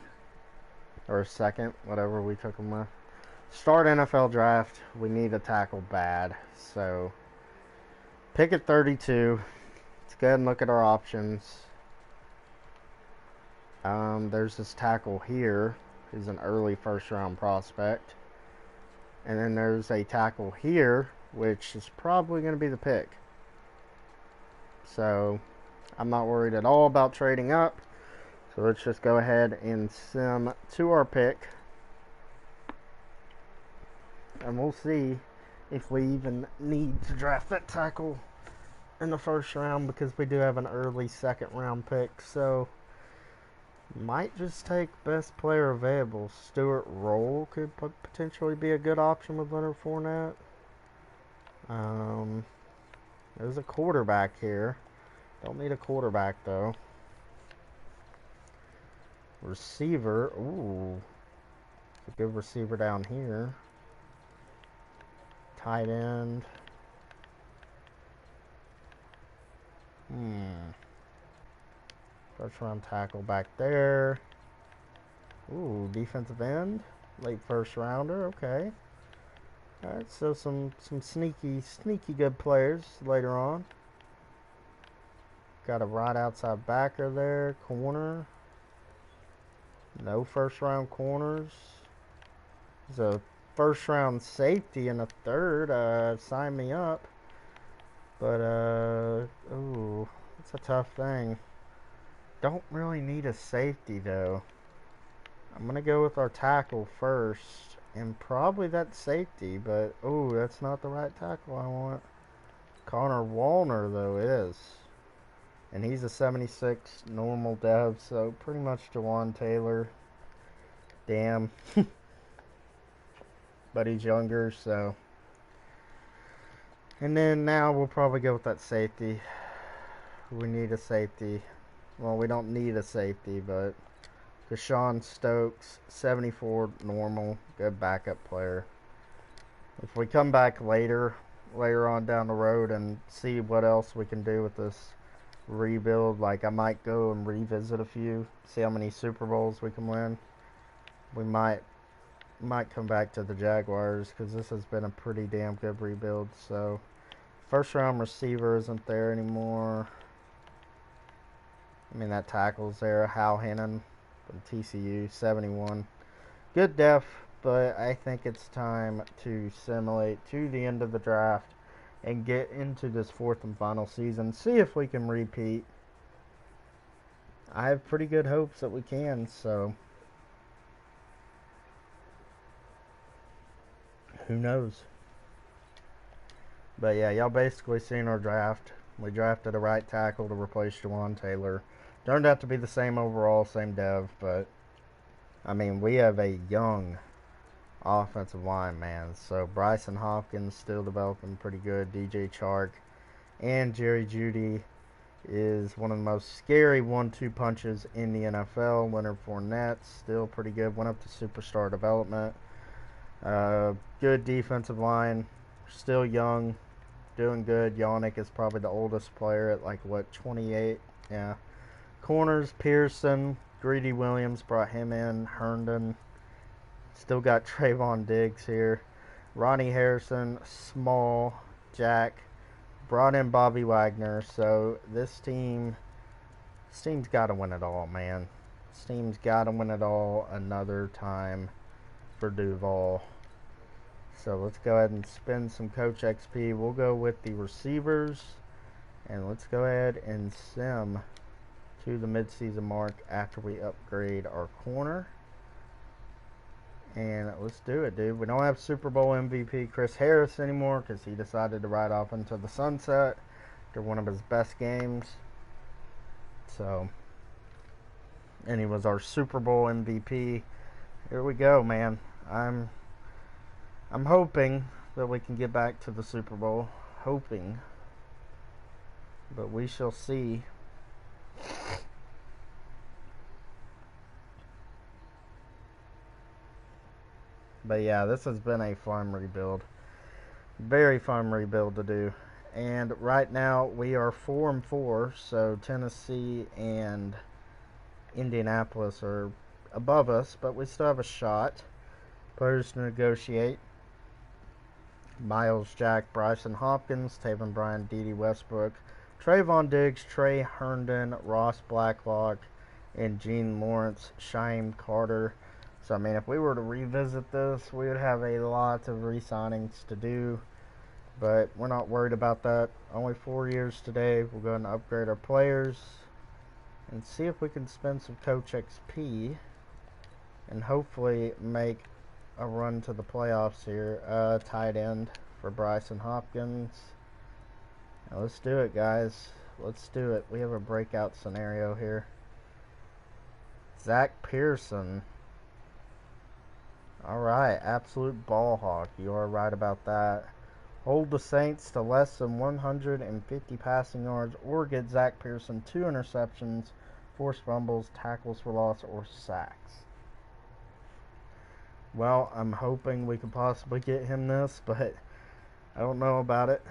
Or a second, whatever we took him with. Start NFL draft. We need a tackle bad. So, pick at 32. Let's go ahead and look at our options. There's this tackle here. He's an early first-round prospect. And then there's a tackle here, which is probably going to be the pick. So, I'm not worried at all about trading up. So let's just go ahead and sim to our pick. And we'll see if we even need to draft that tackle in the first round, because we do have an early second round pick. So might just take best player available. Stuart Roll could potentially be a good option with Leonard Fournette. There's a quarterback here. Don't need a quarterback though. Receiver. Ooh. A good receiver down here. Tight end. First round tackle back there. Ooh, defensive end. Late first rounder. Okay. Alright, so some sneaky good players later on. Got a right outside backer there. Corner. No first round corners. There's a first round safety in the third. Sign me up. But, ooh, it's a tough thing. Don't really need a safety, though. I'm going to go with our tackle first. And probably that safety, but, ooh, that's not the right tackle I want. Connor Wallner, though, is. And he's a 76 normal dev, so pretty much Jawan Taylor. Damn. But he's younger, so. And then now we'll probably go with that safety. We need a safety. Well, we don't need a safety, but Deshaun Stokes, 74 normal, good backup player. If we come back later on down the road and see what else we can do with this rebuild, like I might go and revisit a few, see how many Super Bowls we can win. We might come back to the Jaguars, because this has been a pretty damn good rebuild. So first round receiver isn't there anymore. I mean, that tackle's there. Hal Hannon from TCU, 71. Good def, but I think it's time to simulate to the end of the draft and get into this fourth and final season. See if we can repeat. I have pretty good hopes that we can, so who knows? But yeah, y'all basically seen our draft. We drafted a right tackle to replace Jawan Taylor. Turned out to be the same overall, same dev, but I mean, we have a young offensive line, man. So Bryson Hopkins still developing pretty good. DJ Chark and Jerry Jeudy is one of the most scary 1-2 punches in the NFL. Leonard Fournette still pretty good. Went up to superstar development. Good defensive line. Still young. Doing good. Yannick is probably the oldest player at like, what, 28? Yeah. Corners, Pearson. Greedy Williams brought him in. Herndon. Still got Trayvon Diggs here. Ronnie Harrison. Small. Jack. Brought in Bobby Wagner. So this team's got to win it all, man. This team's got to win it all another time for Duval. So let's go ahead and spend some Coach XP. We'll go with the receivers. And let's go ahead and sim to the midseason mark after we upgrade our corner. And let's do it, dude. We don't have Super Bowl MVP Chris Harris anymore because he decided to ride off into the sunset after one of his best games. So, and he was our Super Bowl MVP. Here we go, man. I'm hoping that we can get back to the Super Bowl. Hoping. But we shall see. But yeah, this has been a fun rebuild. Very fun rebuild to do. And right now we are 4-4, so Tennessee and Indianapolis are above us, but we still have a shot. Players to negotiate. Miles Jack, Bryson Hopkins, Taven Bryan, Dede Westbrook, Trayvon Diggs, Trey Herndon, Ross Blacklock, and Gene Lawrence, Shyheim Carter. So, I mean, if we were to revisit this, we would have a lot of re-signings to do. But we're not worried about that. Only 4 years today. We'll go and upgrade our players and see if we can spend some Coach XP and hopefully make a run to the playoffs here. Tight end for Bryson Hopkins. Now let's do it, guys. Let's do it. We have a breakout scenario here. Zach Pearson. Alright, absolute ball hawk. You are right about that. Hold the Saints to less than 150 passing yards or get Zach Pearson 2 interceptions, forced fumbles, tackles for loss, or sacks. Well, I'm hoping we could possibly get him this, but I don't know about it.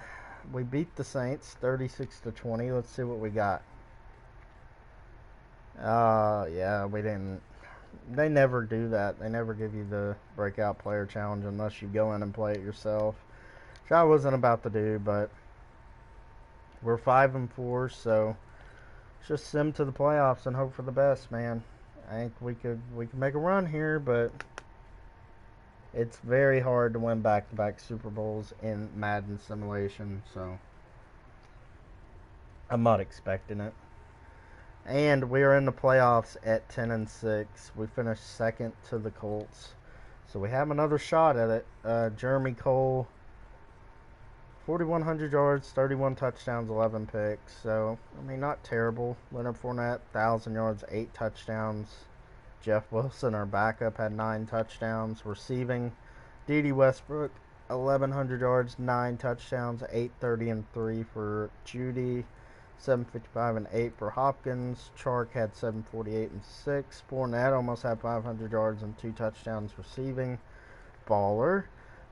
We beat the Saints 36-20. Let's see what we got. Yeah, we didn't. They never do that. They never give you the breakout player challenge unless you go in and play it yourself. Which I wasn't about to do, but we're 5-4, so just sim to the playoffs and hope for the best, man. I think we could make a run here, but it's very hard to win back-to-back Super Bowls in Madden simulation, so I'm not expecting it. And we are in the playoffs at 10-6. We finished second to the Colts, so we have another shot at it. Jeremy Cole, 4,100 yards, 31 touchdowns, 11 picks. So, I mean, not terrible. Leonard Fournette, 1,000 yards, 8 touchdowns. Jeff Wilson, our backup, had 9 touchdowns. Receiving, D.D. Westbrook, 1,100 yards, 9 touchdowns, 830 and 3 for Judy, 755 and 8 for Hopkins. Chark had 748 and 6. Fournette almost had 500 yards and 2 touchdowns receiving. Baller.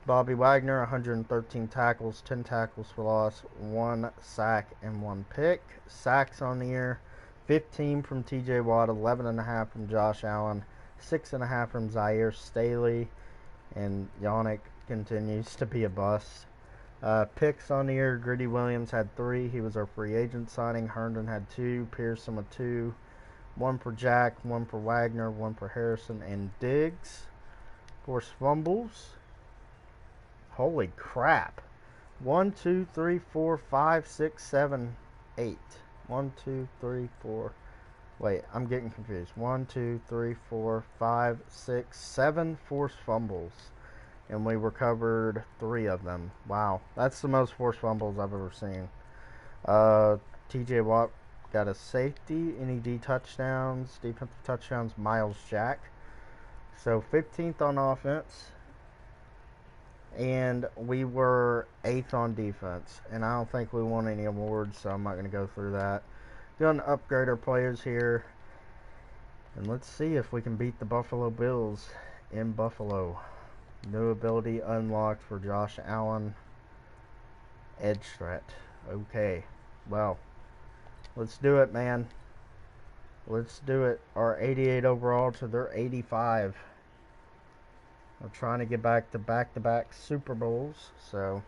Bobby Wagner, 113 tackles, 10 tackles for loss, 1 sack, and 1 pick. Sacks on the year, 15 from T.J. Watt, 11.5 from Josh Allen, 6.5 from Zaire Staley, and Yannick continues to be a bust. Picks on the year, Gritty Williams had 3. He was our free agent signing. Herndon had 2. Pearson with 2. 1 for Jack, 1 for Wagner, 1 for Harrison, and Diggs. Forced fumbles. Holy crap. 1, 2, 3, 4, 5, 6, 7, 8. 1, 2, 3, 4. Wait, I'm getting confused. 1, 2, 3, 4, 5, 6, 7 forced fumbles. And we recovered 3 of them. Wow. That's the most forced fumbles I've ever seen. TJ Watt got a safety. Any touchdowns. Defensive touchdowns, Miles Jack. So 15th on offense. And we were 8th on defense. And I don't think we won any awards, so I'm not going to go through that. Going to upgrade our players here. And let's see if we can beat the Buffalo Bills in Buffalo. New ability unlocked for Josh Allen. Edge threat. Okay. Well, let's do it, man. Let's do it. Our 88 overall to their 85. We're trying to get back to back-to-back Super Bowls. So,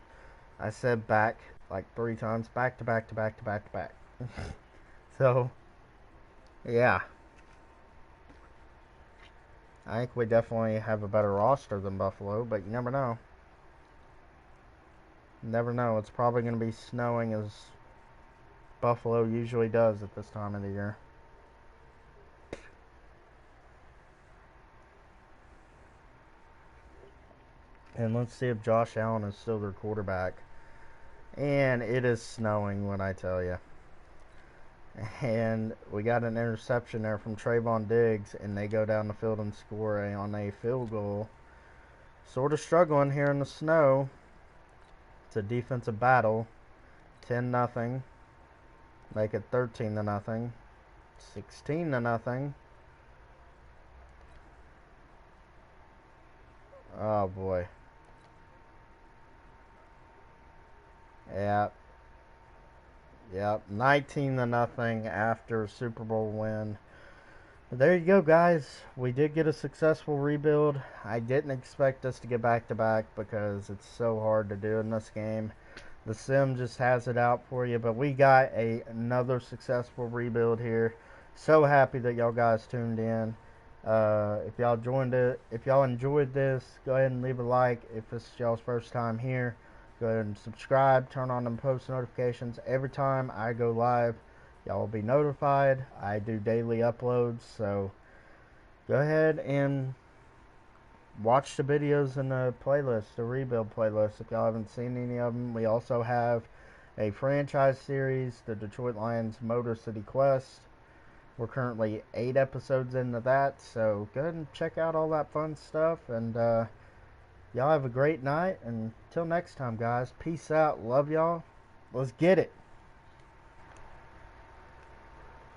I said back like 3 times. Back-to-back-to-back-to-back-to-back. So, yeah. I think we definitely have a better roster than Buffalo, but you never know. Never know. It's probably going to be snowing as Buffalo usually does at this time of the year. And let's see if Josh Allen is still their quarterback. And it is snowing when I tell you. And we got an interception there from Trayvon Diggs, and they go down the field and score on a field goal. Sort of struggling here in the snow. It's a defensive battle. 10-0. Make it 13-0. 16-0. Oh boy. Yep, 19-0 after a Super Bowl win. But there you go, guys. We did get a successful rebuild. I didn't expect us to get back-to-back because it's so hard to do in this game. The sim just has it out for you, but we got another successful rebuild here. So happy that y'all guys tuned in. If y'all enjoyed this, go ahead and leave a like. If this is y'all's first time here, go ahead and subscribe, turn on them post notifications. Every time I go live, y'all will be notified. I do daily uploads, so go ahead and watch the videos in the playlist, the rebuild playlist, if y'all haven't seen any of them. We also have a franchise series, the Detroit Lions Motor City Quest. We're currently 8 episodes into that, so go ahead and check out all that fun stuff. And y'all have a great night. And until next time, guys, peace out. Love y'all. Let's get it.